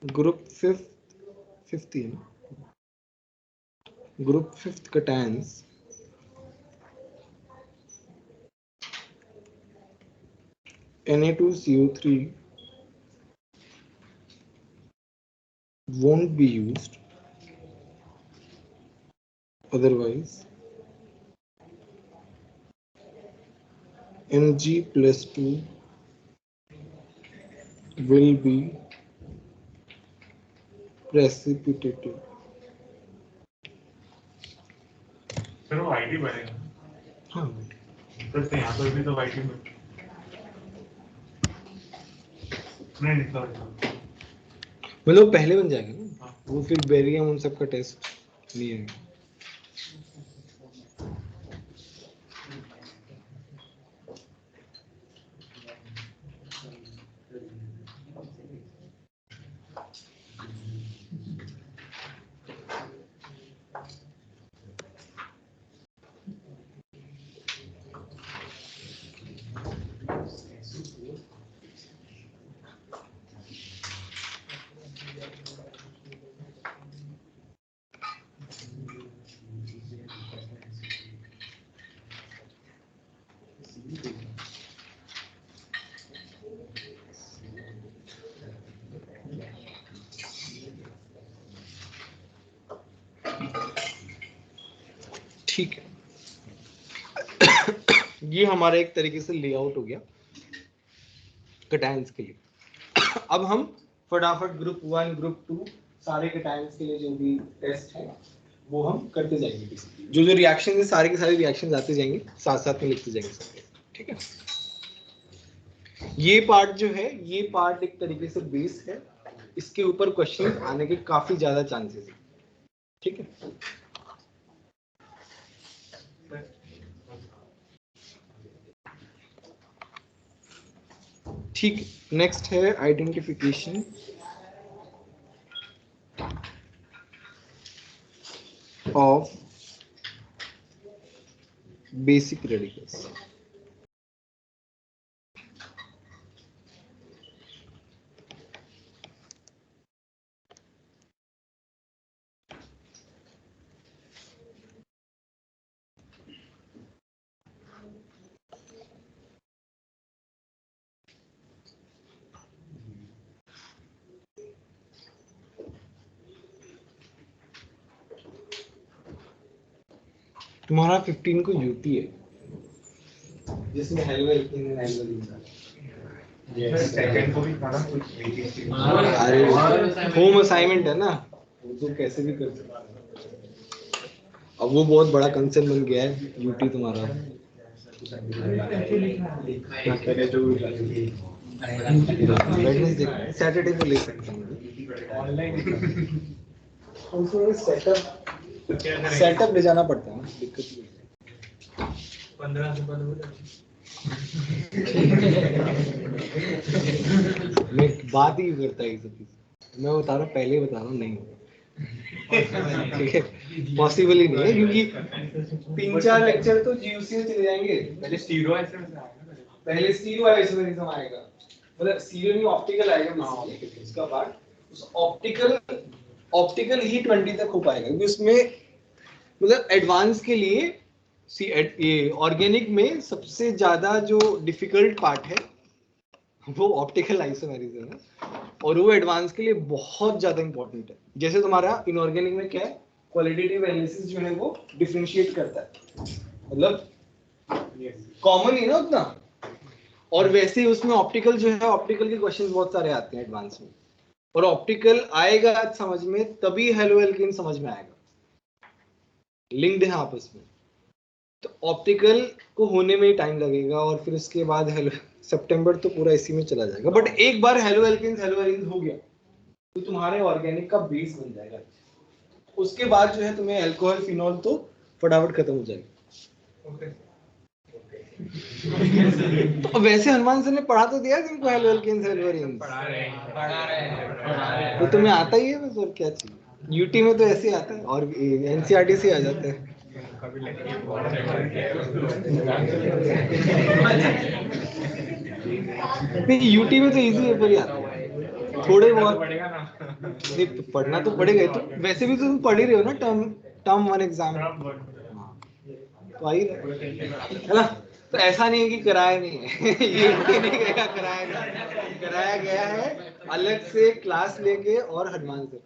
group fifth group 5 cations Na2CO3 won't be used, otherwise Mg plus 2 will be precipitated। फिर वो YT बनेगा। हाँ, तो यहाँ पर भी तो YT बन नहीं sorry। मतलब पहले बन जाएगा ना, हाँ। वो फिर बेरियम उन सब का टेस्ट नहीं है। ठीक है, ये हमारा एक तरीके से लेआउट हो गया कैटायंस के लिए। अब हम फटाफट ग्रुप 1 ग्रुप 2 सारे कैटायंस के लिए जो भी टेस्ट है वो हम करते जाएंगे basically। जो जो रिएक्शन है सारे के सारे रिएक्शन आते जाएंगे, साथ साथ में लिखते जाएंगे सारे, ठीक है। ये पार्ट जो है, ये पार्ट एक तरीके से बेस है, इसके ऊपर क्वेश्चन आने के काफी ज्यादा चांसेस है, ठीक है। ठीक, नेक्स्ट है आइडेंटिफिकेशन ऑफ बेसिक रेडिकल्स। तुम्हारा 15 को यूटी है, जिसमें हेलोवेल्किन है, सेकंड को भी था ना कुछ अरे होम असाइनमेंट है ना, वो तो कैसे भी कर सकते हैं। अब वो बहुत बड़ा कंसर्न बन गया है यूटी तुम्हारा। सैटरडे को ले सकते हैं ऑनलाइन। सेटअप ले जाना पड़ता है ना, दिक्कत नहीं है। 15 से मैं बात ही करता है ये सब चीज़। मैं बता रहा हूँ, पहले ही बता रहा हूँ, नहीं होगा, ठीक है, पॉसिबल ही नहीं है, क्योंकि 3-4 लेक्चर तो जीयूसी में चले जाएंगे। पहले स्टीरियो आइसोमेरिज्म आएगा, पहले स्टीरियो आइसोमेरिज्म आएगा, मतलब स्टीरियो नहीं ऑप्टिकल आएगा बेसिकली उसका पार्ट। उस ऑप्टिकल ही 20 तक हो पाएगा, क्योंकि उसमें मतलब एडवांस के लिए ये ऑर्गेनिक में सबसे ज्यादा जो डिफिकल्ट पार्ट है वो ऑप्टिकल आइसोमेरिज्म है, और वो एडवांस के लिए बहुत ज्यादा इंपॉर्टेंट है। जैसे तुम्हारा इनऑर्गेनिक में क्या है, क्वालिटेटिव एनालिसिस जो है वो डिफरेंशिएट करता है, मतलब कॉमन ही ना उतना, और वैसे ही उसमें ऑप्टिकल जो है, ऑप्टिकल के क्वेश्चंस बहुत सारे आते हैं एडवांस में, और ऑप्टिकल आएगा समझ में तभी हेलोवेल्किन समझ में आएगा, लिंक्ड है आपस में। तो ऑप्टिकल को होने में ही टाइम लगेगा, और फिर उसके बाद सितंबर तो पूरा इसी में चला जाएगा। बट एक बार हेलोवेल्किन हो गया तो तुम्हारे ऑर्गेनिक का बेस बन जाएगा। उसके बाद जो है तुम्हें अल्कोहल फिनॉल तो फटाफट खत्म हो जाएगा। तो वैसे हनुमान सर ने पढ़ा तो दिया तुमको हेलोवेल्किन पढ़ा रहे हैं। तो तुम्हें आता ही है, बस और क्या चाहिए। यूटी में तो ऐसे ही आता है, और एनसीईआरटी से आ जाता है। नहीं, यूटी में तो इजी पेपर ही आता है, थोड़े बहुत पढ़ेगा ना, नहीं तो पढ़ना तो पड़ेगा ही। तो वैसे भी तो तुम पढ़ ही रहे हो ना, टर्म 1 एग्जाम, तो आ ही रहा है ना। तो ऐसा नहीं है कि कराया नहीं है यूटी नहीं गया, कराया नहीं, कराया गया है अलग से क्लास लेके और हनुमान सर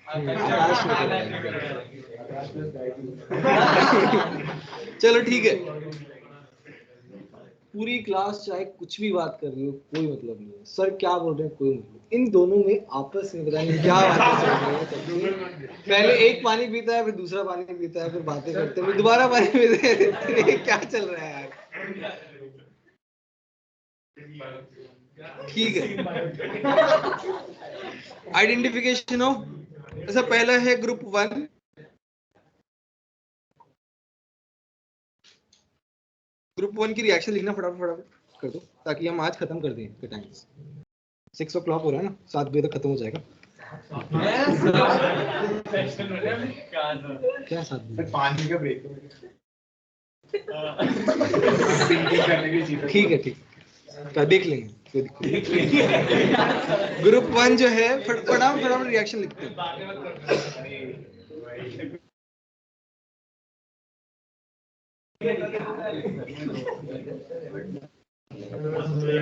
आकाश में कराया। चलो ठीक है, पूरी क्लास चाहे कुछ भी बात कर रही हो कोई मतलब नहीं है, सर क्या बोल रहे हैं कोई मतलब, इन दोनों में आपस में बताएंगे क्या बातें चल रही है। पहले एक पानी पीता है, फिर दूसरा पानी पीता है, फिर बातें करते हैं, फिर दोबारा पानी पीते हैं। क्या चल रहा है यार, ठीक है। आइडेंटिफिकेशन ऑफ, ऐसा पहला है ग्रुप 1। ग्रुप 1 की रिएक्शन लिखना फटाफट कर दो, ताकि हम आज खत्म कर दें टाइम। 6 o'clock हो रहा है ना, 7 बजे तक खत्म हो जाएगा। क्या 7 बजे? 5 मिनट का ब्रेक ठीक है, ठीक है, देख लेंगे। ग्रुप 1 जो है फटाफट रिएक्शन लिखते हैं।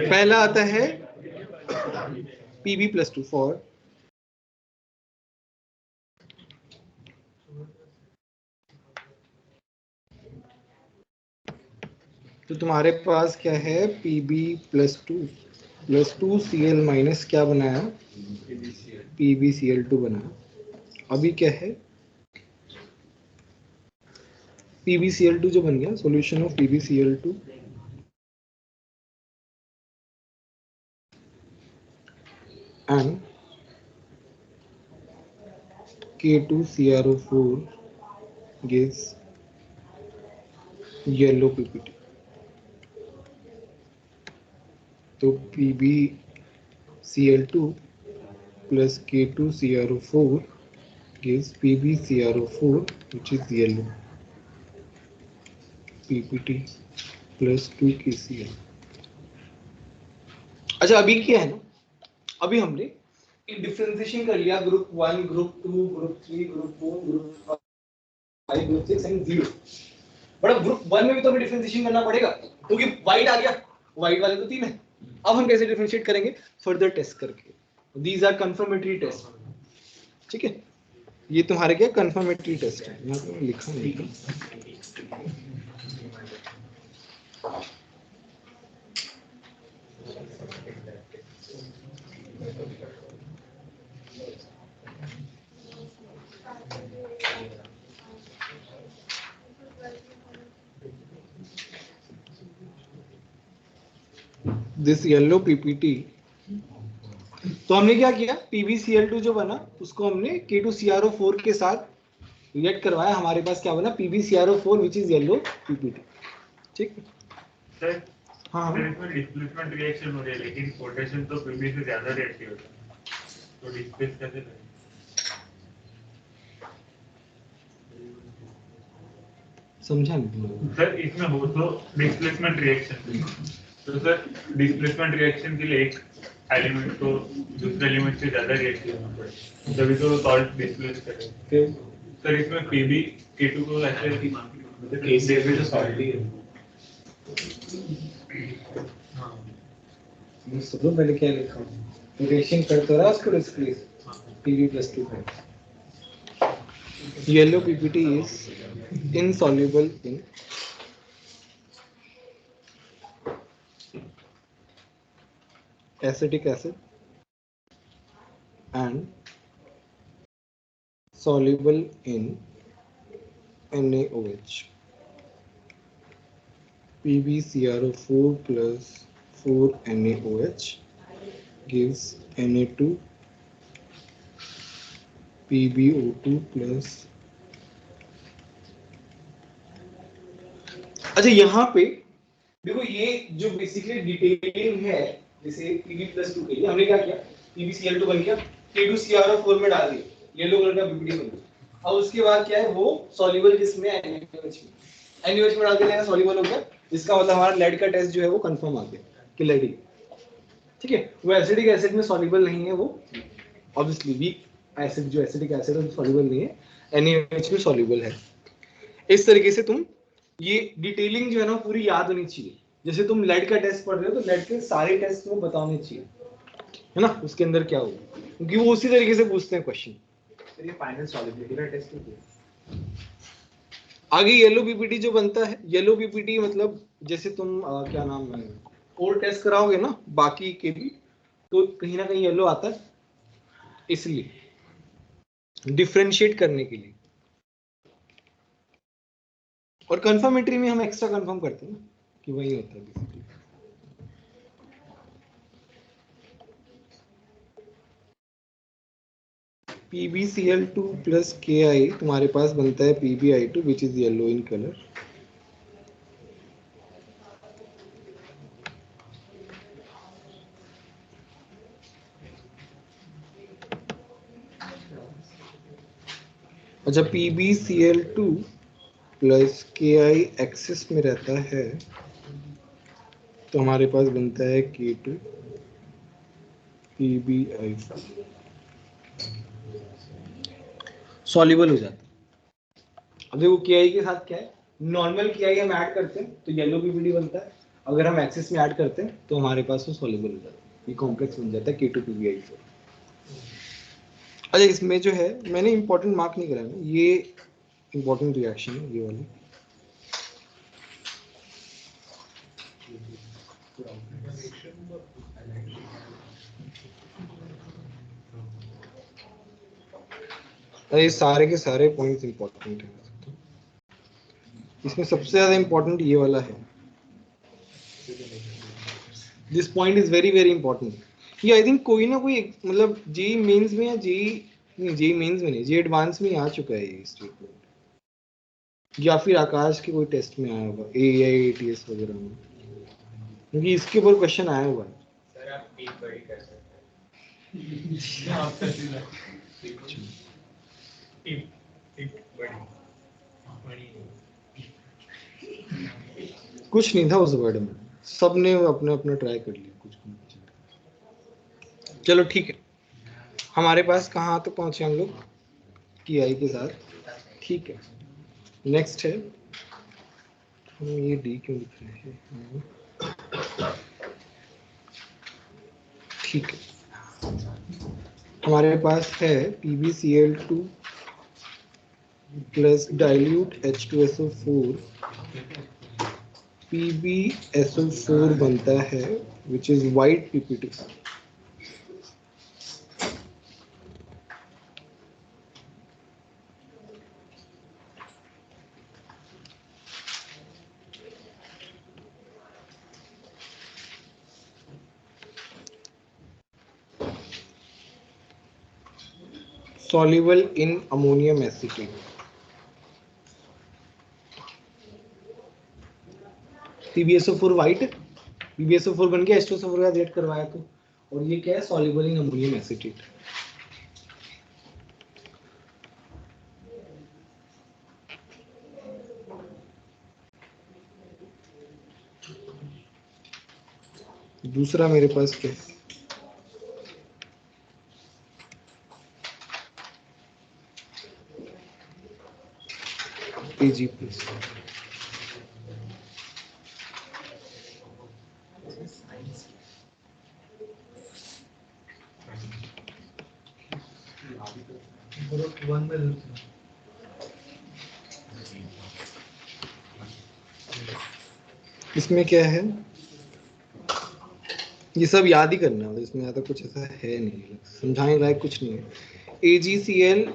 पहला आता है Pb+2 फॉर तो तुम्हारे पास क्या है, Pb+2 प्लस 2Cl माइनस क्या बनाया, PbCl2 बनाया। अभी क्या है, PbCl2 जो बन गया, solution of PbCl2 and K2CrO4 gives yellow PPT। तो PbCl2 plus K2CrO4 gives PbCrO4 which is yellow PPT plus 2KCl। अच्छा अभी क्या है ना, अभी हमने डिफरेंशिएशन कर लिया group 1, group 2, group 3, group 4, group 5, group 6 and 0। But अब ग्रुप 1 में भी तो हमें डिफरेंशिएशन करना पड़ेगा क्योंकि व्हाइट आ गया, व्हाइट वाले तो 3 है। अब हम कैसे डिफरेंशिएट करेंगे, फर्दर टेस्ट करके। दीज आर कंफर्मेटरी टेस्ट, ठीक है। ये तुम्हारे क्या कंफर्मेटरी टेस्ट है, यहाँ पे लिखा नहीं था। दिस येलो पीपीटी, तो हमने क्या किया, PbCl2 जो बना उसको हमने K2CrO4 के साथ रिएक्ट करवाया, हमारे पास क्या बना, PbCrO4 which is yellow PPT, ठीक है। सर हाँ फिर इसमें डिस्प्लेसमेंट रिएक्शन हो रही है, लेकिन पोटेशियम तो Pb से ज्यादा रिएक्टिव होता है, तो डिस्प्लेस कैसे करें? समझा नहीं सर इसमें हो तो डिस्प्लेसमेंट रिएक्शन, तो सर डिस्प्लेसमेंट रिएक्शन के लिए एक एलिमेंट को दूसरे एलिमेंट से ज्यादा रिएक्टिव होना पड़ेगा, तभी तो सॉल्ट डिस्प्लेस करेगा। सर इसमें Pb K2 को ऐसे मतलब केसीएल में तो सॉल्ट ही है। हाँ सुनो पहले क्या लिखा हूँ, रिएक्शन करते रहा उसको डिस्प्लेस, Pb plus 2 है। Yellow PPT is insoluble in acetic acid and soluble in NaOH। PbCrO4 plus 4 NaOH gives Na2 PbO2 plus। अच्छा यहाँ पे देखो, ये जो बेसिकली डिटेलिंग है, जैसे Pb+2 के लिए हमने क्या किया, PbCl2 बन गया, K2CrO4 में डाल दिया, येलो कलर का PPT बन गया। अब उसके बाद क्या है, वो सॉल्युबल किसमें, NaOH में डाल के लेना, सॉल्युबल हो गया, इसका मतलब हमारा लेड का टेस्ट जो है वो कंफर्म आ गया कि लेड ही, ठीक है। वो एसिडिक एसिड में सॉल्युबल नहीं है, वो ऑब्वियसली वीक एसिड, जो एसिडिक एसिड है वो सॉल्युबल नहीं है, NaOH में सॉल्युबल है। इस तरीके से तुम ये डिटेलिंग जो है ना पूरी याद होनी चाहिए। जैसे तुम लेड का टेस्ट पढ़ रहे हो तो लेड के सारे टेस्ट तुम्हें बताने चाहिए, है ना, उसके अंदर क्या होगा, क्योंकि वो उसी तरीके से पूछते हैं क्वेश्चन। सर ये फाइनल सॉल्युबिलिटी का टेस्ट है। आगे येलो पीपीटी जो बनता है, येलो पीपीटी मतलब जैसे तुम क्या नाम है, और टेस्ट कराओगे ना बाकी के भी, तो कहीं ना कहीं येलो आता है, इसलिए डिफरेंशिएट करने के लिए। और कंफर्मेटरी में हम एक्स्ट्रा कंफर्म करते हैं ना कि वही होता है बेसिकली। PbCl2 plus Ki तुम्हारे पास बनता है PbI2 which is yellow in color। अच्छा PbCl2 plus Ki एक्सिस में रहता है, तो हमारे पास बनता है K2 PbI4, सॉल्युबल हो जाता है। अब देखो Ki के साथ क्या है, नॉर्मल Ki हम ऐड करते हैं तो येलो पीपीटी बनता है, अगर हम एक्सिस में ऐड करते हैं तो हमारे पास वो सॉल्युबल हो जाता है, ये कॉम्प्लेक्स बन जाता है K2 PbI4। अच्छा इसमें जो है मैंने इंपॉर्टेंट मार्क नहीं करा है, ये इंपॉर्टेंट रिएक्शन है ये वाली। ये सारे के सारे पॉइंट्स इंपॉर्टेंट हैं। इसमें सबसे ज्यादा इंपॉर्टेंट ये वाला है, this point is very very important. ये आई थिंक कोई ना कोई मतलब जेई मेंस में या जेई नहीं, जेई मेंस में नहीं, जेई एडवांस में आ चुका है ये स्टेटमेंट, या फिर आकाश के कोई टेस्ट में आया होगा, AIATS वगैरह में, क्योंकि इसके ऊपर क्वेश्चन आया हुआ है। सर आप टीम बड़ी कर सकते कुछ नहीं था उस वर्ड में, सब ने अपने अपना ट्राई कर लिया, कुछ नहीं। चलो ठीक है, हमारे पास कहाँ तक पहुंचे हम लोग, की आई के साथ, ठीक है। नेक्स्ट है, हम ये डी क्यों लिख रहे हैं, ठीक है। हमारे पास है PbCl2 plus dilute H2SO4, PbSO4 बनता है which is white PPT। soluble in ammonium acetate। PbSO4 white, PbSO4 बन गया, H2SO4 का रेड करवाया तो, और ये क्या है, soluble in ammonium acetate। दूसरा मेरे पास क्या है, Ag प्लस। इसमें क्या है, ये सब याद ही करना है, इसमें ज़्यादा कुछ ऐसा है नहीं, समझाने लायक कुछ नहीं है। AgCl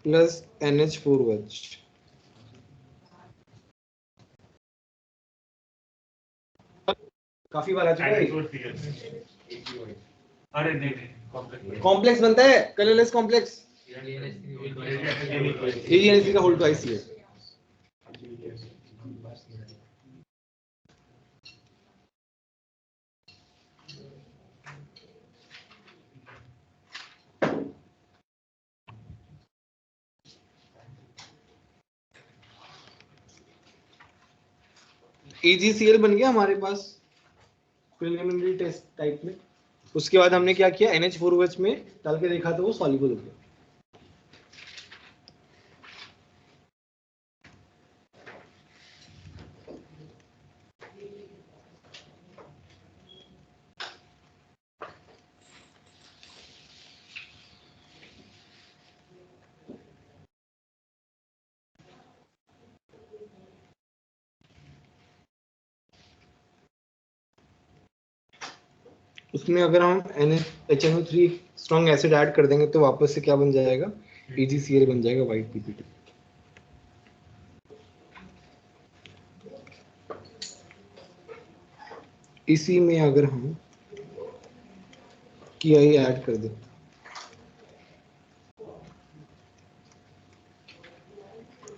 प्लस NH4OH, काफी बार आ चुका है। अरे नहीं कॉम्प्लेक्स बनता है, कलरलेस कॉम्प्लेक्स, AgNH3 का होल ट्वाइस है। AgCl बन गया हमारे पास प्रिलिमिनरी टेस्ट टाइप में। उसके बाद हमने क्या किया, NH4OH में डाल के देखा तो वो सॉल्युबल हो गया। उसमें अगर हम HNO3 स्ट्रॉन्ग एसिड ऐड कर देंगे तो वापस से क्या बन जाएगा, AgCl बन जाएगा वाइट PPT। इसी में अगर हम की आई ऐड कर दें,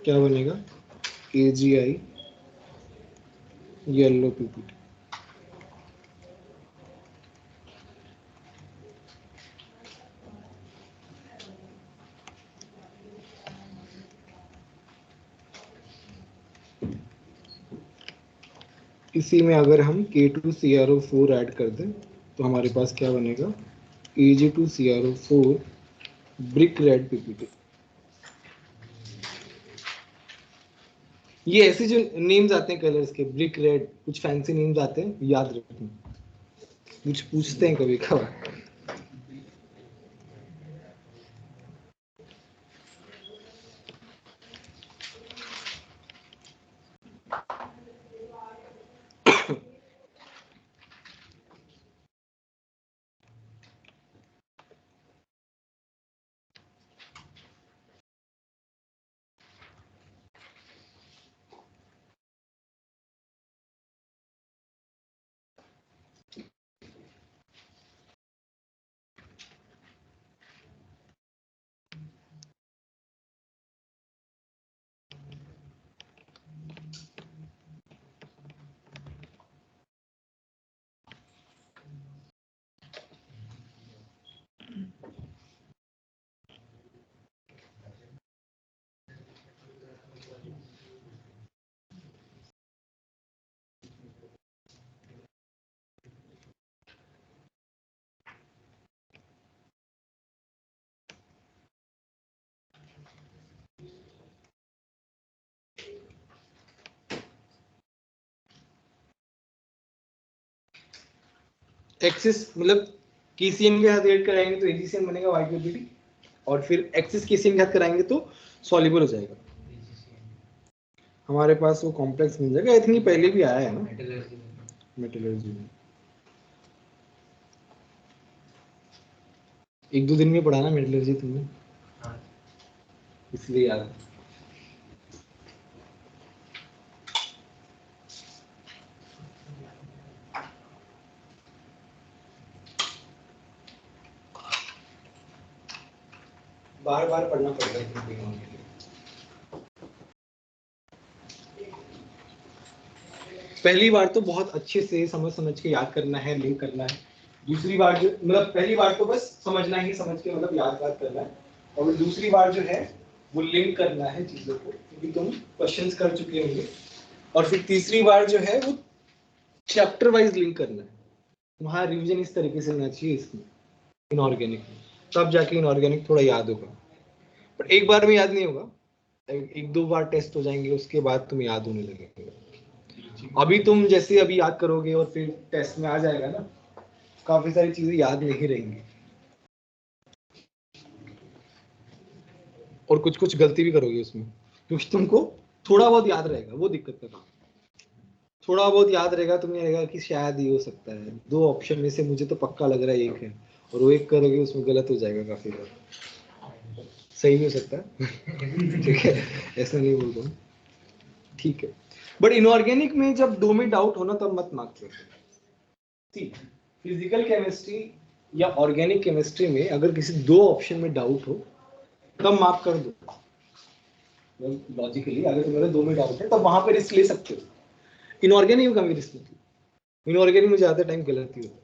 क्या बनेगा, AgI येलो PPT। इसी में अगर हम K2CrO4 ऐड कर दें तो हमारे पास क्या बनेगा, Ag2CrO4 ब्रिक रेड PPT। ये ऐसे जो नेम्स आते हैं कलर्स के, ब्रिक रेड, कुछ फैंसी नेम्स आते हैं, याद रखना, कुछ पूछते हैं कभी कभार। एक्सिस मतलब KCN के साथ रिएक्ट कराएंगे तो AgCN बनेगा YPBD, और फिर एक्सिस KCN के साथ कराएंगे तो सॉल्युबल हो जाएगा, हमारे पास वो कॉम्प्लेक्स बन जाएगा। आई थिंक पहले भी आया है ना मेटलर्जी में, 1-2 दिन में पढ़ा ना मेटलर्जी तुमने, इसलिए याद है। बार बार पढ़ना पड़ता है के लिए। पहली बार तो बहुत अच्छे से समझ समझ के याद करना है, लिंक करना है। दूसरी बार जो मतलब पहली बार तो बस समझना ही, समझ के मतलब याद करना है, और दूसरी बार जो है वो लिंक करना है चीजों को, क्योंकि तुम क्वेश्चंस कर चुके होंगे। और फिर तीसरी बार जो है वो चैप्टर वाइज लिंक करना है। तुम्हारा रिवीजन इस तरीके से होना चाहिए इसमें इनऑर्गेनिक में, तब जाके इनऑर्गेनिक थोड़ा याद होगा। पर एक बार में याद नहीं होगा, 1-2 बार टेस्ट हो जाएंगे, उसके बाद तुम याद होने लगेगा। अभी तुम जैसे अभी याद करोगे और फिर टेस्ट में आ जाएगा ना, काफी सारी चीजें याद नहीं रहेंगी, और कुछ कुछ गलती भी करोगे उसमें, क्योंकि तुमको थोड़ा बहुत याद रहेगा, वो दिक्कत का काम। थोड़ा बहुत याद रहेगा, तुम्हें रहेगा कि शायद ये हो सकता है, 2 ऑप्शन में से मुझे तो पक्का लग रहा है एक है, और वो एक करोगे उसमें गलत हो जाएगा काफी बार, सही भी हो सकता है ठीक है, ऐसा नहीं बोल रहा हूँ, ठीक है। बट इनऑर्गेनिक में जब 2 में डाउट होना तब मत मार्क करो। फिजिकल केमिस्ट्री या ऑर्गेनिक केमिस्ट्री में अगर किसी 2 ऑप्शन में डाउट हो तब मार्क कर दो। लॉजिकली अगर तुम्हारे 2 में डाउट है तब वहां पे रिस्क ले सकते हो। इनऑर्गेनिक में कभी रिस्क नहीं, इनऑर्गेनिक में ज्यादा टाइम गलत ही होता है,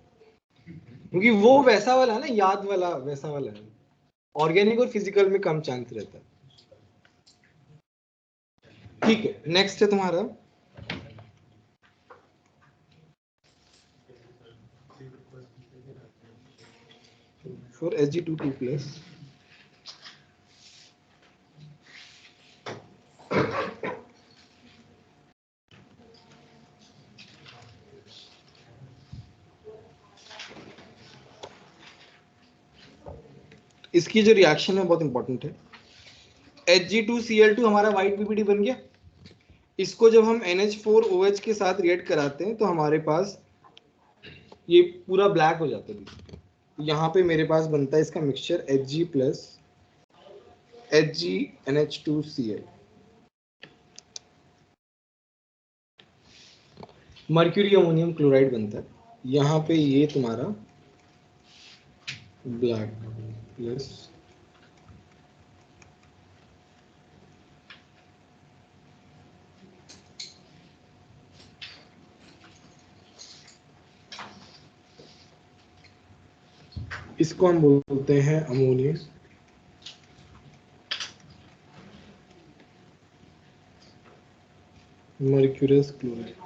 क्योंकि वो वैसा वाला है ना, याद वाला वैसा वाला है। ऑर्गेनिक और फिजिकल में कम चांस रहता है। ठीक है, नेक्स्ट है तुम्हारा for Hg22+। इसकी जो रिएक्शन है बहुत इंपॉर्टेंट है। Hg2Cl2 हमारा वाइट पीपीडी बन गया। इसको जब हम NH4OH के साथ रिएक्ट कराते हैं तो हमारे पास ये पूरा ब्लैक हो जाता है। यहाँ पे मेरे पास बनता है इसका mixture Hg plus HgNH2Cl। Mercury ammonium chloride बनता है। यहाँ पे ये तुम्हारा ब्लैक प्लस इसको हम बोलते हैं ammonium mercurous chloride.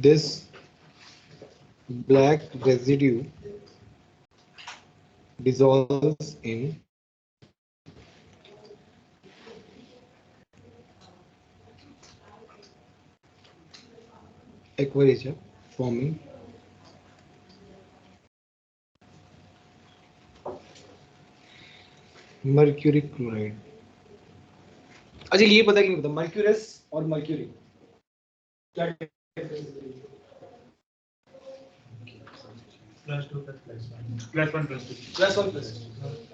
This black residue dissolves in aqueous forming mercury chloride. अच्छा ये पता कि नहीं पता मर्क्यूरस और मर्क्यूरी क्या +1+2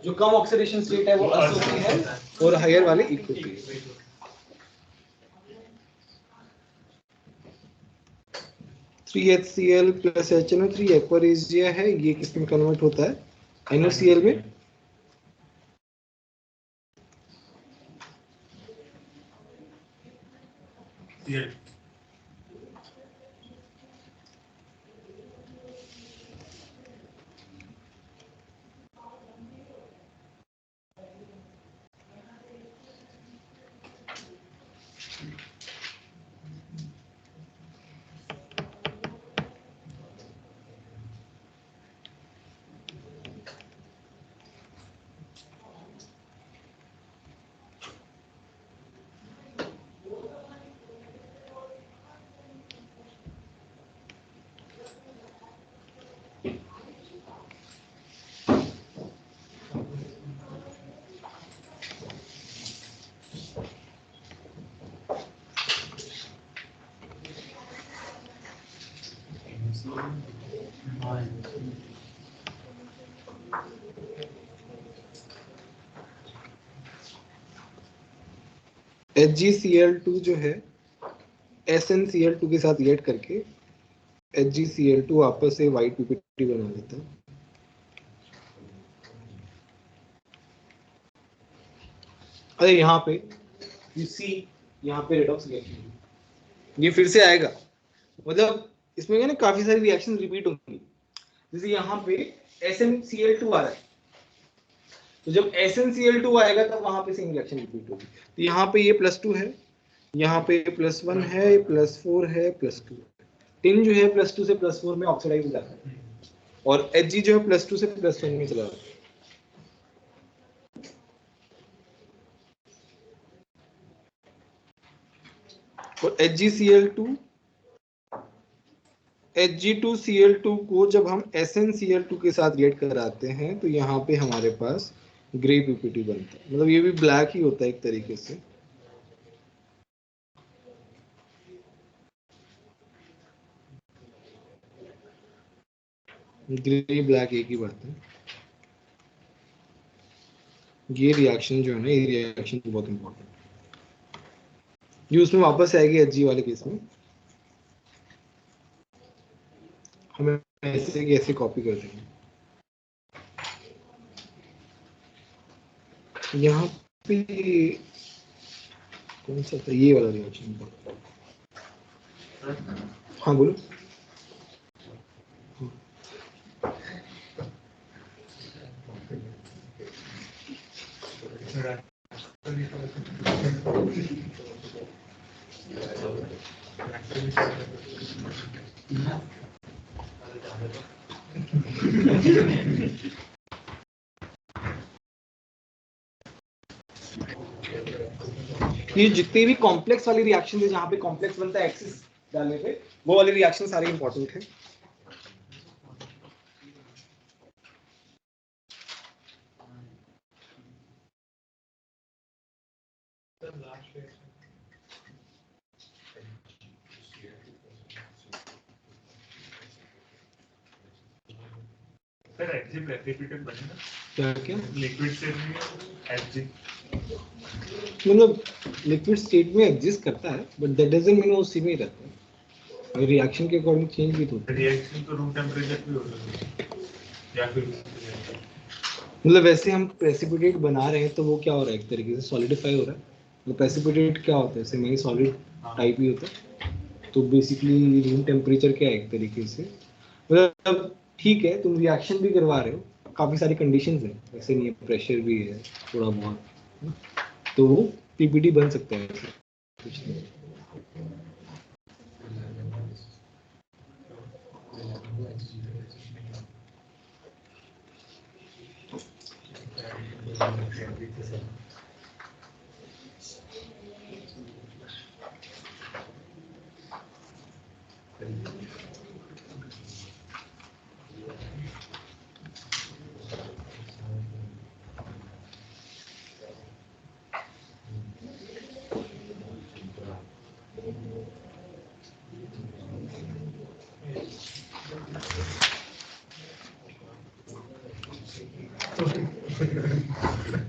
जो कम ऑक्सीडेशन स्टेट है वो असोसी है और हायर वाले इक्वल है। 3HCl plus HNO3 एक्वारेजिया है, ये किसमें कन्वर्ट होता है NaCl में। HgCl2 जो है SnCl2 के साथ रिएक्ट करके HgCl2 वापस से व्हाइट पीपीटी बना देता है। अरे यहाँ पे यू सी, यहाँ पे रेडॉक्स रिएक्शन ये फिर से आएगा, मतलब इसमें क्या ना काफी सारी रिएक्शन रिपीट होंगी। जैसे यहाँ पे SnCl2 आ रहा है, तो जब SnCl2 आएगा तब वहां पे सेम रिएक्शन रिपीट होगी। तो यहाँ पे ये +2 है, यहाँ पे +1 है, +4 है, +2 है। टिन जो है +2 से +4 में ऑक्सीडाइज हो जाता है और Hg जो है +2 से +1 में चला जाता है। और Hg2Cl2 को जब हम SnCl2 के साथ रिएक्ट कराते हैं तो यहाँ पे हमारे पास ग्रे पीपीटी बनता है, मतलब ये भी ब्लैक ही होता है एक तरीके से। ग्रे ब्लैक एक ही बात है। ये रिएक्शन जो है ना, ये रिएक्शन बहुत इंपॉर्टेंट है, ये उसमें वापस आएगी Hg वाले केस में। हमें ऐसे की ऐसे कॉपी कर देंगे। यहाँ पे कौन सा था ये वाला रिएक्शन? हाँ बोलो। ये जितने भी कॉम्प्लेक्स वाली रिएक्शन है जहाँ पे कॉम्प्लेक्स बनता है एक्सिस डालने पे, वो वाले रिएक्शन सारे इंपॉर्टेंट है। सर Hg प्रेसिपिटेट बनेगा क्या क्या लिक्विड स्टेट में Hg मतलब लिक्विड स्टेट में एग्जिस्ट करता है, बट दैट डजंट मीन वो उसी में ही रहता है, और रिएक्शन के अकॉर्डिंग चेंज भी तो होता है। रिएक्शन तो रूम टेम्परेचर पे हो सकता है या फिर मतलब वैसे हम प्रेसिपिटेट बना रहे हैं तो वो क्या हो रहा है, एक तरीके से सॉलिडिफाई हो रहा है। तो प्रेसिपिटेट क्या होता है, सेमी सॉलिड टाइप ही होता है। तो बेसिकली रूम टेम्परेचर क्या है एक तरीके से, मतलब ठीक है तुम रिएक्शन भी करवा रहे हो, काफी सारी कंडीशंस हैं, ऐसे नहीं है, प्रेशर भी है थोड़ा बहुत, तो वो पीपीटी बन सकता है ऐसे कुछ नहीं।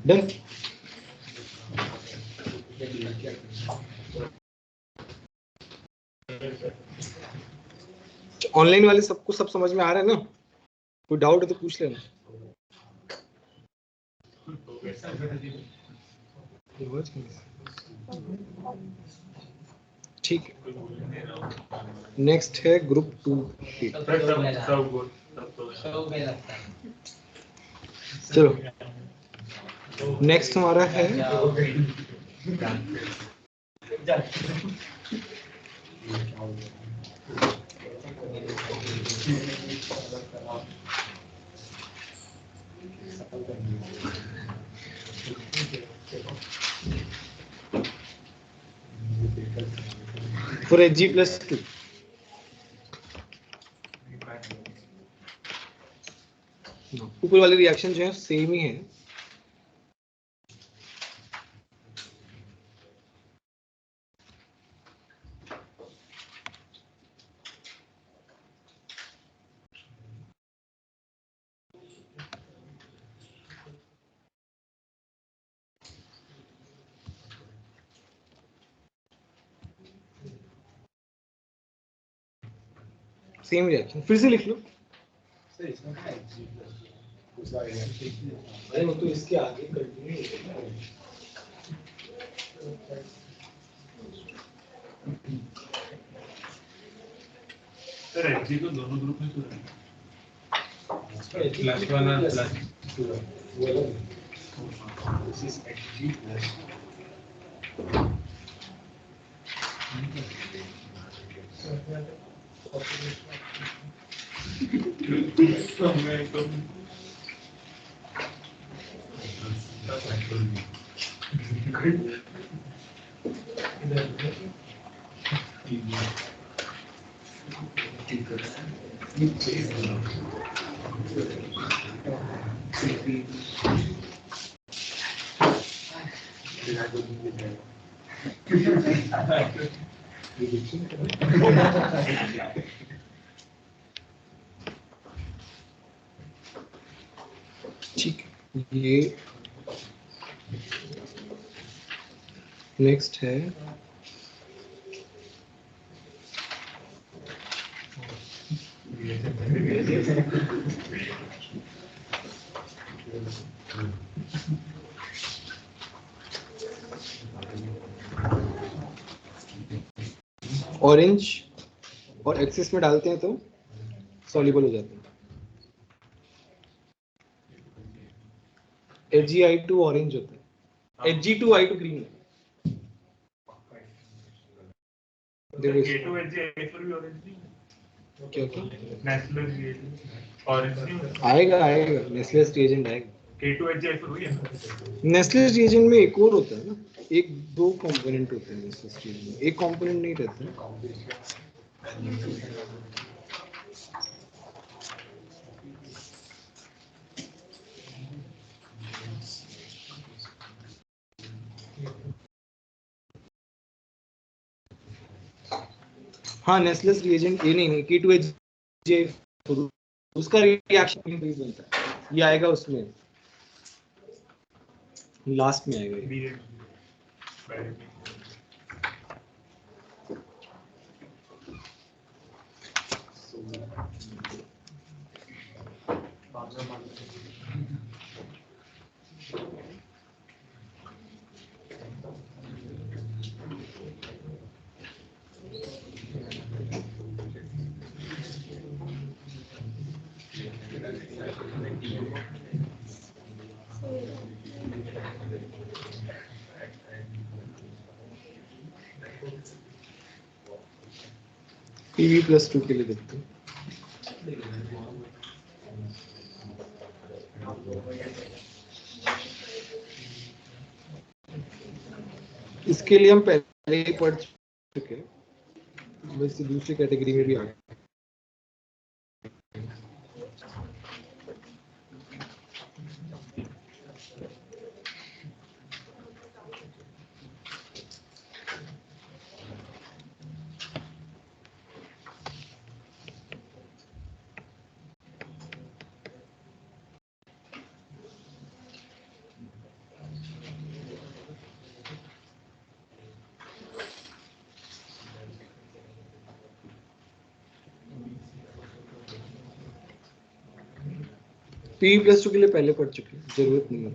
डन। ऑनलाइन वाले सबको सब समझ में आ रहा है ना? कोई डाउट है तो पूछ लेना। ठीक है, नेक्स्ट है ग्रुप 2। चलो नेक्स्ट हमारा है for Hg+2। ऊपर वाले रिएक्शन जो है सेम ही है। सेम रिएक्शन फिर से लिख लो। सर इसमें क्या Xg दूसरा रिएक्शन अरे वो तो इसके आगे कंटिन्यू सर Xg तो दोनों ग्रुप में तो है। +1 और +2 दिस इज Xg प्लस ठीक है। ये नेक्स्ट है ऑरेंज और एक्सिस में डालते हैं तो सॉल्युबल हो जाते हैं। Ag(I2) ऑरेंज होता है, Ag(2)I2) ग्रीन है। देखो K2Hg भी ऑरेंज नहीं है। क्या क्या नेस्ले रिएजेंट ऑरेंज नहीं होता। आएगा नेस्लेस रिएजेंट आएगा। K2Hg वही है ना। नेस्लेस रिएजेंट में एक और होता है ना, एक दो कंपोनेंट होते हैं नेस्लेस रिएजेंट में, एक कंपोनेंट नहीं रहता है। हाँ नेस्लेस रिएजेंट ये नहीं K2Hg उसका रिएक्शन इंक्रीज बनता है, ये आएगा उसमें लास्ट में आएगा ये। Pb+2 के लिए देखते हैं। इसके लिए हम पहले ही पढ़ चुके हैं, बस दूसरी कैटेगरी में भी आ गए। Pb+2 के लिए पहले पढ़ चुके हैं, जरूरत नहीं है।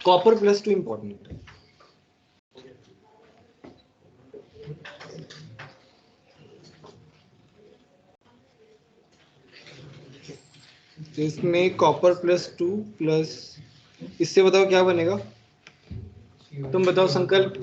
Copper+2 इंपॉर्टेंट है। तो इसमें Copper+2 प्लस इससे बताओ क्या बनेगा, तुम बताओ संकल्प।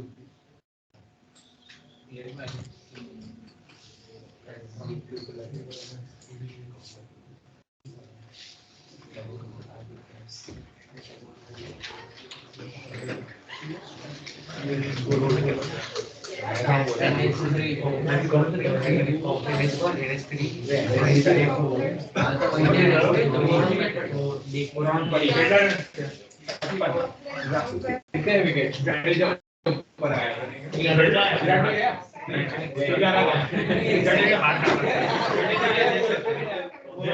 अरे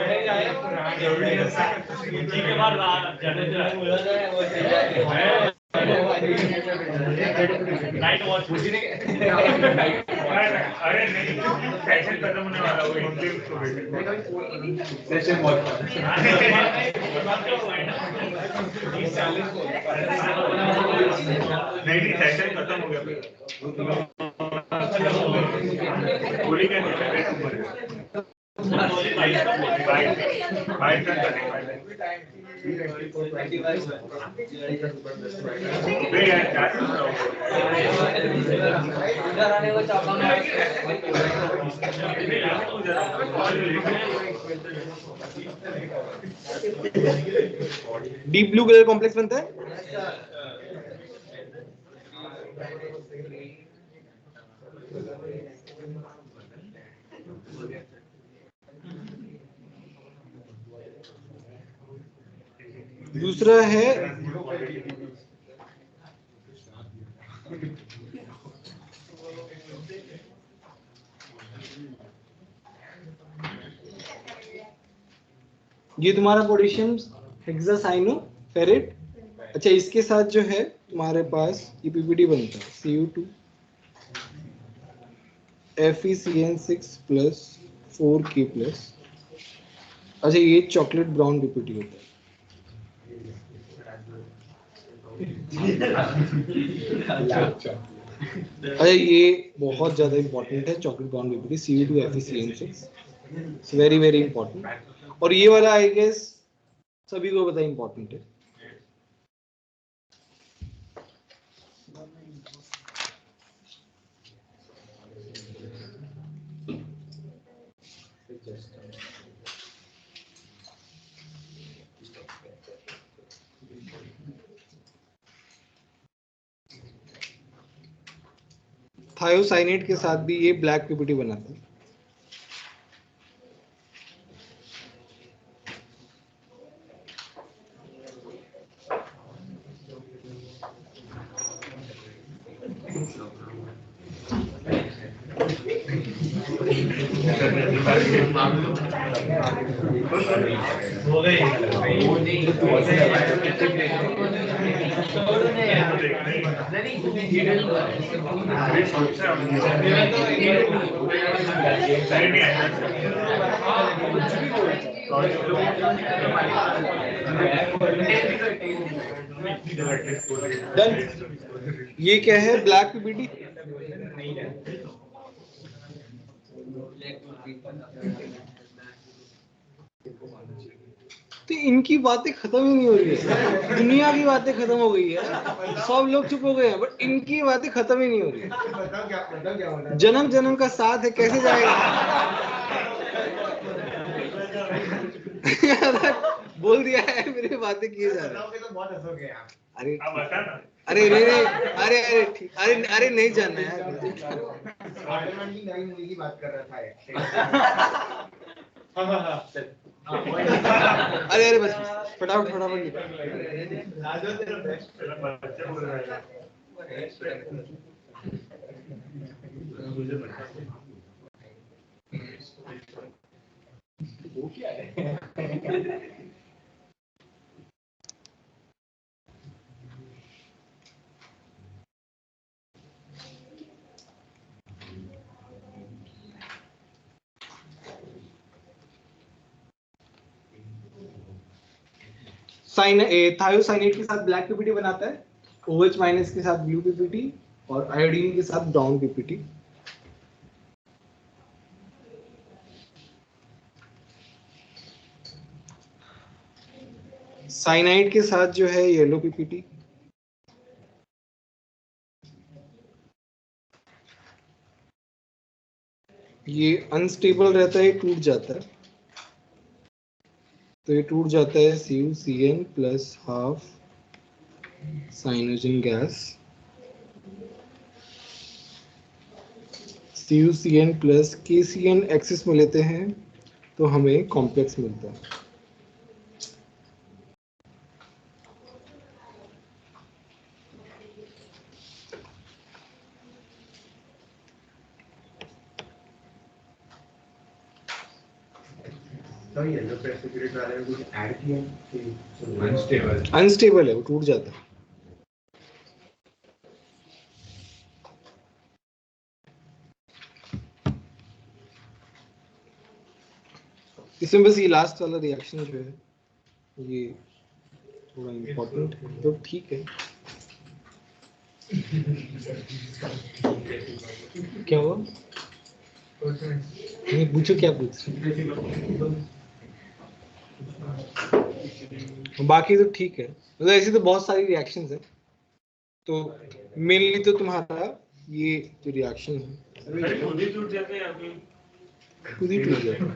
नहीं, सेशन खत्म होने वाला, वो इसलिए उसको सेशन बहुत नहीं, सेशन खत्म हो गया। पूरी क्या बाइक का डीप ब्लू कलर कॉम्प्लेक्स बनता है। दूसरा है ये तुम्हारा पोटेशियम हेक्सासाइनोफेरेट। अच्छा, इसके साथ जो है तुम्हारे पास ये पीपीटी बनता है Cu2 FeCN6 plus 4K plus. अच्छा, ये चॉकलेट ब्राउन पीपीटी होता है। अच्छा, ये बहुत ज्यादा इंपॉर्टेंट है, chocolate brown PPT Cu2 FeCN6, it's very very important. और ये वाला आई गेस सभी को पता इंपॉर्टेंट है। थायोसाइनेट के साथ भी ये ब्लैक पीपीटी बनाता है। डन। ये क्या है? Black PPT. तो इनकी बातें खत्म ही नहीं हो रही है। दुनिया की बातें खत्म हो गई है, सब लोग चुप हो गए हैं, बट इनकी बातें खत्म ही नहीं हो रही है। जन्म जन्म का साथ है, कैसे जाएगा? बोल दिया है, मेरी बातें किए जा रहे हैं। अरे अरे नहीं नहीं, अरे अरे ठीक, अरे नहीं जानना यार, नई मूवी की बात कर रहा था। अरे अरे बस फटाफट फटाफट लिखो। वो क्या है? थायोसाइनेट के साथ ब्लैक पीपीटी बनाता है, OH माइनस के साथ ब्लू पीपीटी और आयोडीन के साथ ब्राउन पीपीटी। साइनाइड के साथ जो है येलो पीपीटी। ये अनस्टेबल रहता है, टूट जाता है, तो ये टूट जाता है CuCN plus half Cyanogen gas. CuCN plus KCN axis में लेते हैं तो हमें कॉम्प्लेक्स मिलता है। तो येलो प्रेसिपिटेट वाले में कुछ ऐड किया कि अनस्टेबल अनस्टेबल है, वो टूट जाता है। इसमें बस ये लास्ट वाला रिएक्शन जो है ये थोड़ा इम्पोर्टेंट है, तो ठीक है। क्या हुआ? नहीं पूछो, क्या पूछ रहे हो? बाकी तो ठीक है, मतलब ऐसी तो बहुत सारी रिएक्शंस है, तो मेनली तो तुम्हारा ये जो रिएक्शन है अरे खुद ही टूट जाते हैं अभी। खुद ही टूट जाता है।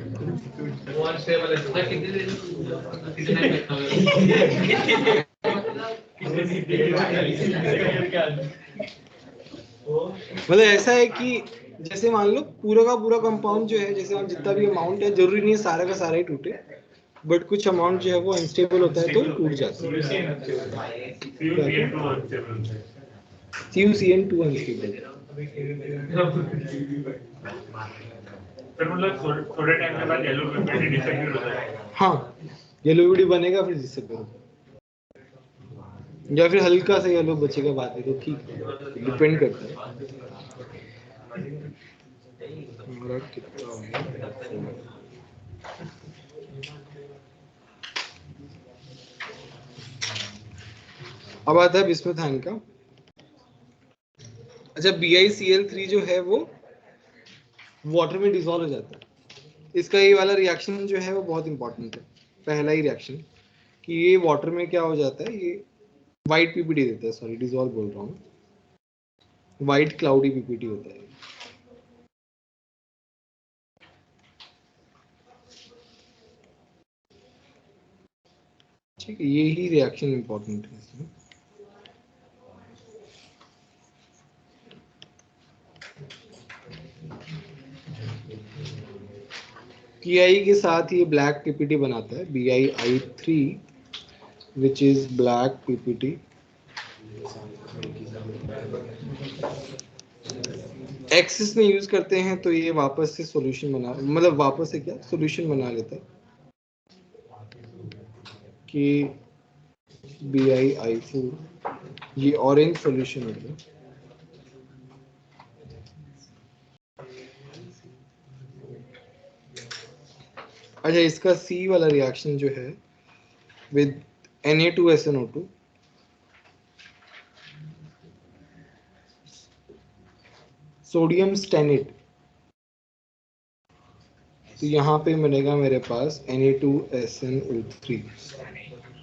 मतलब ऐसा है कि जैसे मान लो पूरा का पूरा कंपाउंड जो है, जैसे हम जितना भी अमाउंट है, जरूरी नहीं है सारा का सारा ही टूटे, बट कुछ अमाउंट जो है वो अनस्टेबल होता है तो टूट जाता है। CuCN2 unstable. फिर मतलब थोड़े टाइम के बाद येलो पेपर डिसअपीयर हो जाएगा। हाँ, येलो वीडी बनेगा फिर जिससे करो, या फिर हल्का सा येलो बचेगा बाद में, तो ठीक है, डिपेंड करता है। हमारा कितना हो गया? अब आता है बिस्मुथान का। अच्छा, BiCl3 जो है वो वाटर में डिसॉल्व हो जाता है। इसका ये वाला रिएक्शन जो है वो बहुत इंपॉर्टेंट है, पहला ही रिएक्शन, कि ये वाटर में क्या हो जाता है, ये वाइट पीपीटी देता है, सॉरी डिसॉल्व बोल रहा हूँ, वाइट क्लाउडी पीपीटी होता है। ठीक है, ये ही रिएक्शन इंपॉर्टेंट है इसमें। PI के साथ ये ब्लैक पीपीटी बनाता है, BiI3 which is black PPT। Axis में यूज करते हैं तो ये वापस से सॉल्यूशन बना, मतलब वापस से क्या सॉल्यूशन बना लेता है कि BiI4 ये ऑरेंज सॉल्यूशन होता है। अच्छा, इसका C वाला रिएक्शन जो है विद Na2SNO2, सोडियम स्टेनेट, तो यहाँ पे मिलेगा मेरे पास Na2SNO3,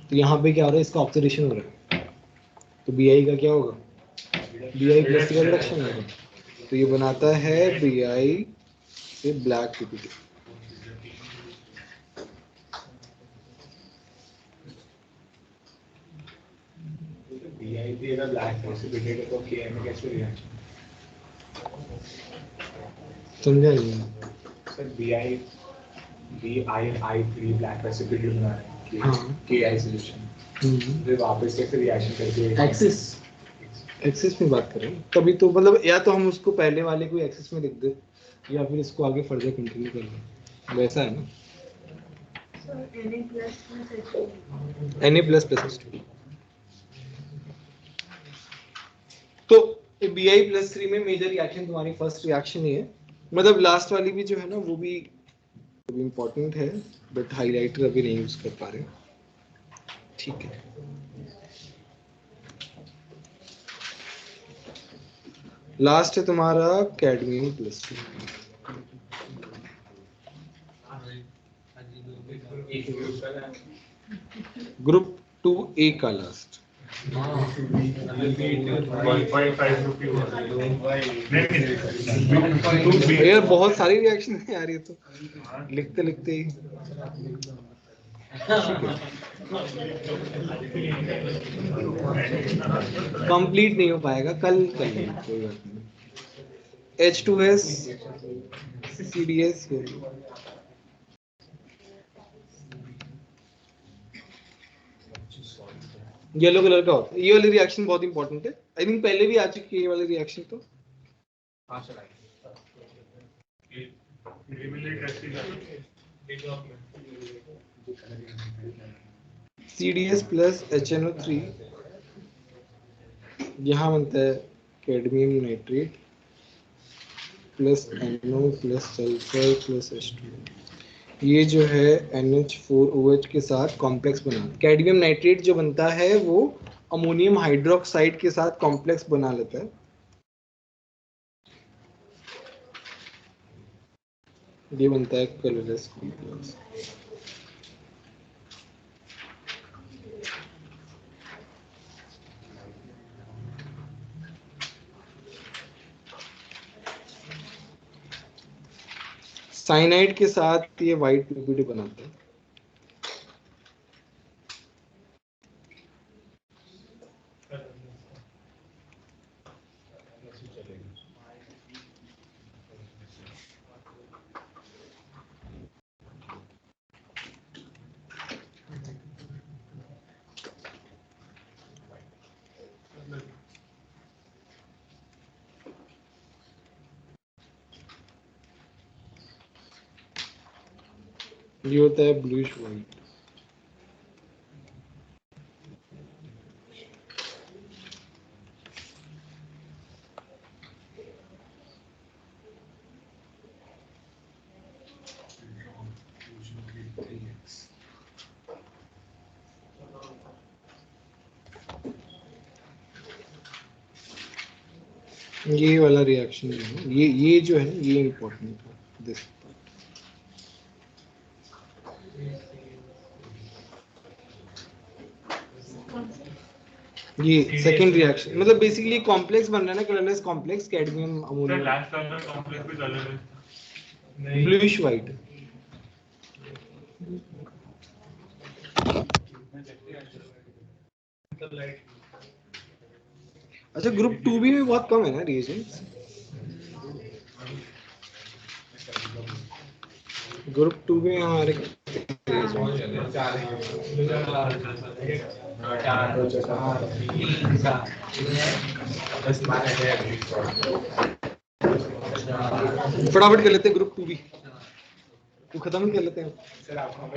तो यहाँ पे क्या हो रहा है, इसका ऑक्सीडेशन हो रहा है, तो Bi का क्या होगा, Bi प्लस का रिडक्शन होगा, तो ये बनाता है Bi से ब्लैक पीपीटी। BiP अगर ब्लैक प्रेसिपिटेट है तो KM कैसे रिएक्शन? समझा नहीं? सर BiI3 ब्लैक प्रेसिपिटेट बना रहे हैं, हाँ। KI सॉल्यूशन, फिर वापस कैसे रिएक्शन करके एक्सिस में बात करें तभी तो, मतलब या तो हम उसको पहले वाले को एक्सिस में लिख दे, या फिर इसको आगे फर्दर कंटिन्यू कर लें, वैसा है ना। Na++H2। तो Bi+3 में मेजर रिएक्शन तुम्हारी फर्स्ट रिएक्शन ही है, मतलब लास्ट वाली भी जो है ना वो भी इम्पोर्टेंट है, बट हाइलाइटर अभी नहीं यूज कर पा रहे। ठीक है, लास्ट है तुम्हारा कैडमियम+2, ग्रुप 2A का लास्ट। 1.5 रुपये यार बहुत सारी रिएक्शन है यार, ये तो लिखते लिखते ही। कंप्लीट नहीं हो पाएगा, कल कर लेंगे, कोई बात नहीं। H2S CDS येलो कलर का होता है, ये वाली रिएक्शन बहुत इंपॉर्टेंट है, आई थिंक पहले भी आ चुकी है ये वाली रिएक्शन, तो CDS प्लस HNO3 यहाँ बनता है cadmium nitrate plus NO plus sulphur plus H2। ये जो है NH4OH के साथ कॉम्प्लेक्स बना, कैडमियम नाइट्रेट जो बनता है वो अमोनियम हाइड्रोक्साइड के साथ कॉम्प्लेक्स बना लेता है। ये बनता है कलरलेस कॉम्प्लेक्स। साइनाइड के साथ ये व्हाइट PPT बनाते हैं। ये होता है ब्लूइश व्हाइट। ये वाला रिएक्शन जो है ये जो है ये इम्पोर्टेंट है दिस। ये सेकंड रिएक्शन मतलब बेसिकली कॉम्प्लेक्स बन रहा है ना, colourless complex cadmium sir ammonium last वाला कॉम्प्लेक्स भी कलर है। Bluish white. अच्छा ग्रुप 2B में बहुत कम है ना रिएजेंट्स। ग्रुप 2 में हमारे फटाफट कर लेते हैं ग्रुप 2B को खत्म कर लेते हैं। सर आपको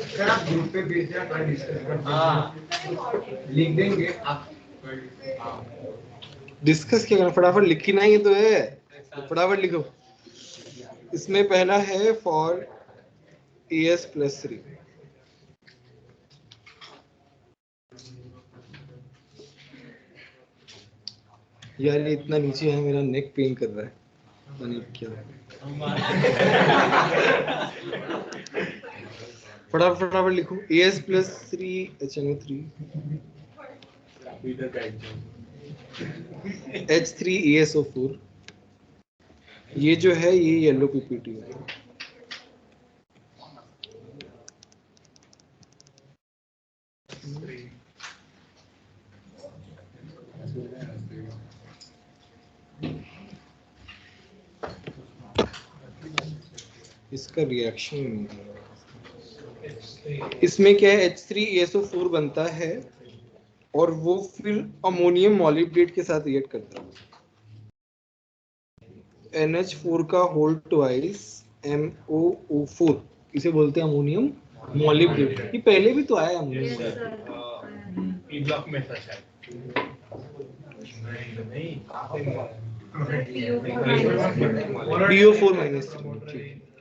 सर आप ग्रुप पे भेज दें, अपना डिस्कस कर लिख देंगे आप। डिस्कस क्या करना, फटाफट लिखना ही तो है, तो फटाफट लिखो। इसमें पहला है फॉर AS+3। यार ये इतना नीचे है, मेरा नेक पेन कर रहा है, पता नहीं क्या। फटाफट फटाफट लिखो AS+3 HNO3 H3ESO4। ये जो है ये येलो PPT है। इसका रिएक्शन इसमें क्या है, H3ESO4 बनता है और वो फिर अमोनियम मॉलिब्डेट के साथ रिएक्ट करता है। NH4 का होल ट्वाइस MOO4, इसे बोलते हैं अमोनियम मॉलिब्डेट। ये पहले भी तो आया है अमोनियम मॉलिब्डेट। ई ब्लॉक में था शायद। PO4-,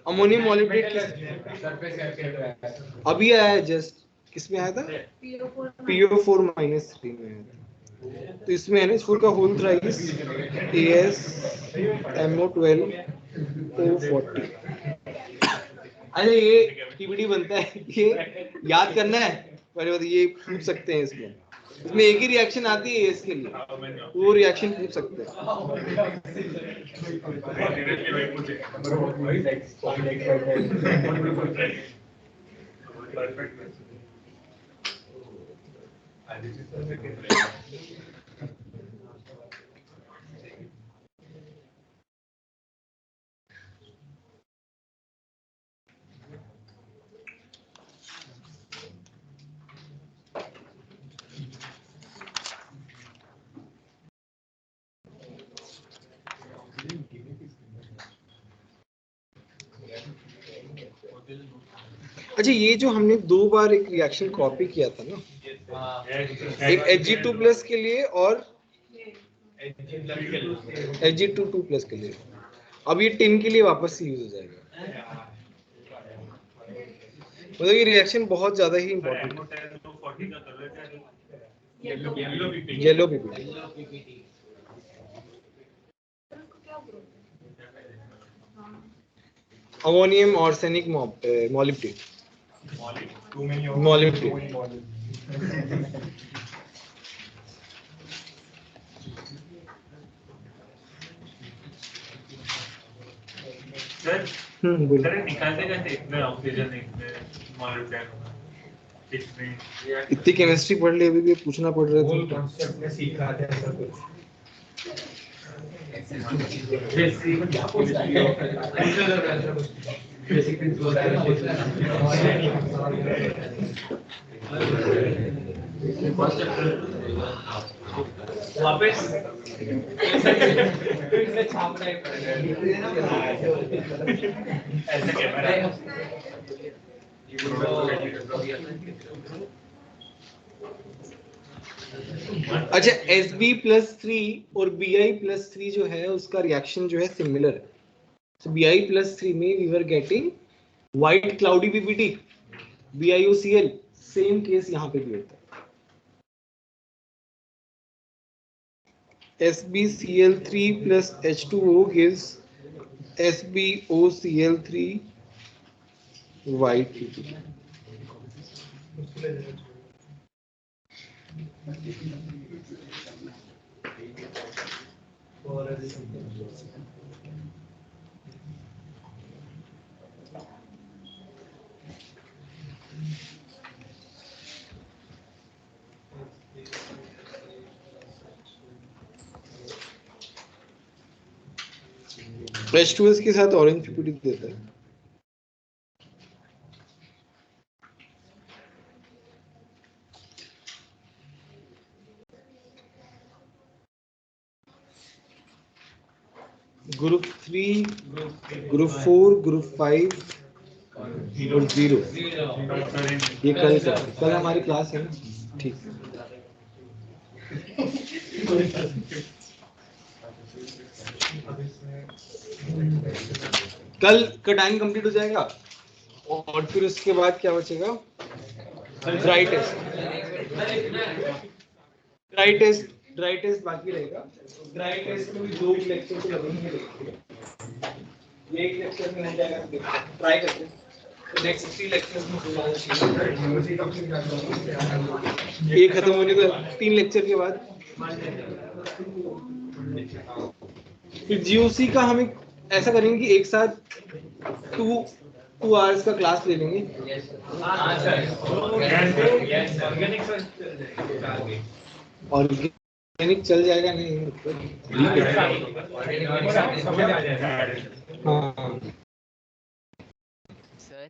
अमोनियम मॉलिब्डेट अभी आया है जस्ट। किसमें आया था? PO4-3 में आया था। तो इसमें NH4 का होल थ्राइस AsMO12O40। अरे ये PPT बनता है, ये याद करना है पहले, ये पूछ सकते हैं इसमें। इसमें एक ही रिएक्शन आती है इसके लिए, वो रिएक्शन पूछ सकते हैं। अच्छा, ये जो हमने 2 बार एक रिएक्शन कॉपी किया था ना, एक Hg2+ के लिए और Hg2+ के लिए, अब ये टिन के लिए वापस से यूज हो जाएगा। मतलब ये रिएक्शन बहुत ज्यादा ही इम्पोर्टेंट है। Yellow PPT, ammonium arsenic molybdate, sir बोलिए। सर निकालते कैसे इतने ऑक्सीजन इतने मॉलिब्डेनम इतने इतनी केमिस्ट्री पढ़ ली, अभी भी पूछना पड़ रहा होल था। कॉन्सेप्ट में सीखा था ऐसा कुछ। बेसिक प्रिंसिपल वापस ऐसे कैमरा अच्छा, Sb+3 और Bi+3 जो है उसका रिएक्शन जो है सिमिलर है। So Bi+3 में we were getting white cloudy PPT, BiOCl, same case यहाँ पे भी होता है। SbCl3 plus H2O gives SbOCl3 white PPT. H2S के साथ ऑरेंज पीपीटी देता है। ग्रुप 3, ग्रुप 4, ग्रुप 5 और 0, ये कल हमारी क्लास है ना, ठीक है। कल का टाइम कंप्लीट हो जाएगा और फिर उसके बाद क्या बचेगा? ड्राई टेस्ट बाकी रहेगा। ड्राई टेस्ट में भी 2 लेक्चर तो लगेंगे। ये एक लेक्चर में हो जाएगा, ट्राई करते हैं। नेक्स्ट 3 लेक्चर्स में हो जाएगा। ये खत्म होने को 3 लेक्चर के बाद फिर जीओसी का हम ऐसा करेंगे कि एक साथ 2 आवर्स का क्लास ले लेंगे। ऑर्गेनिक चल जाएगा नहीं? हाँ सर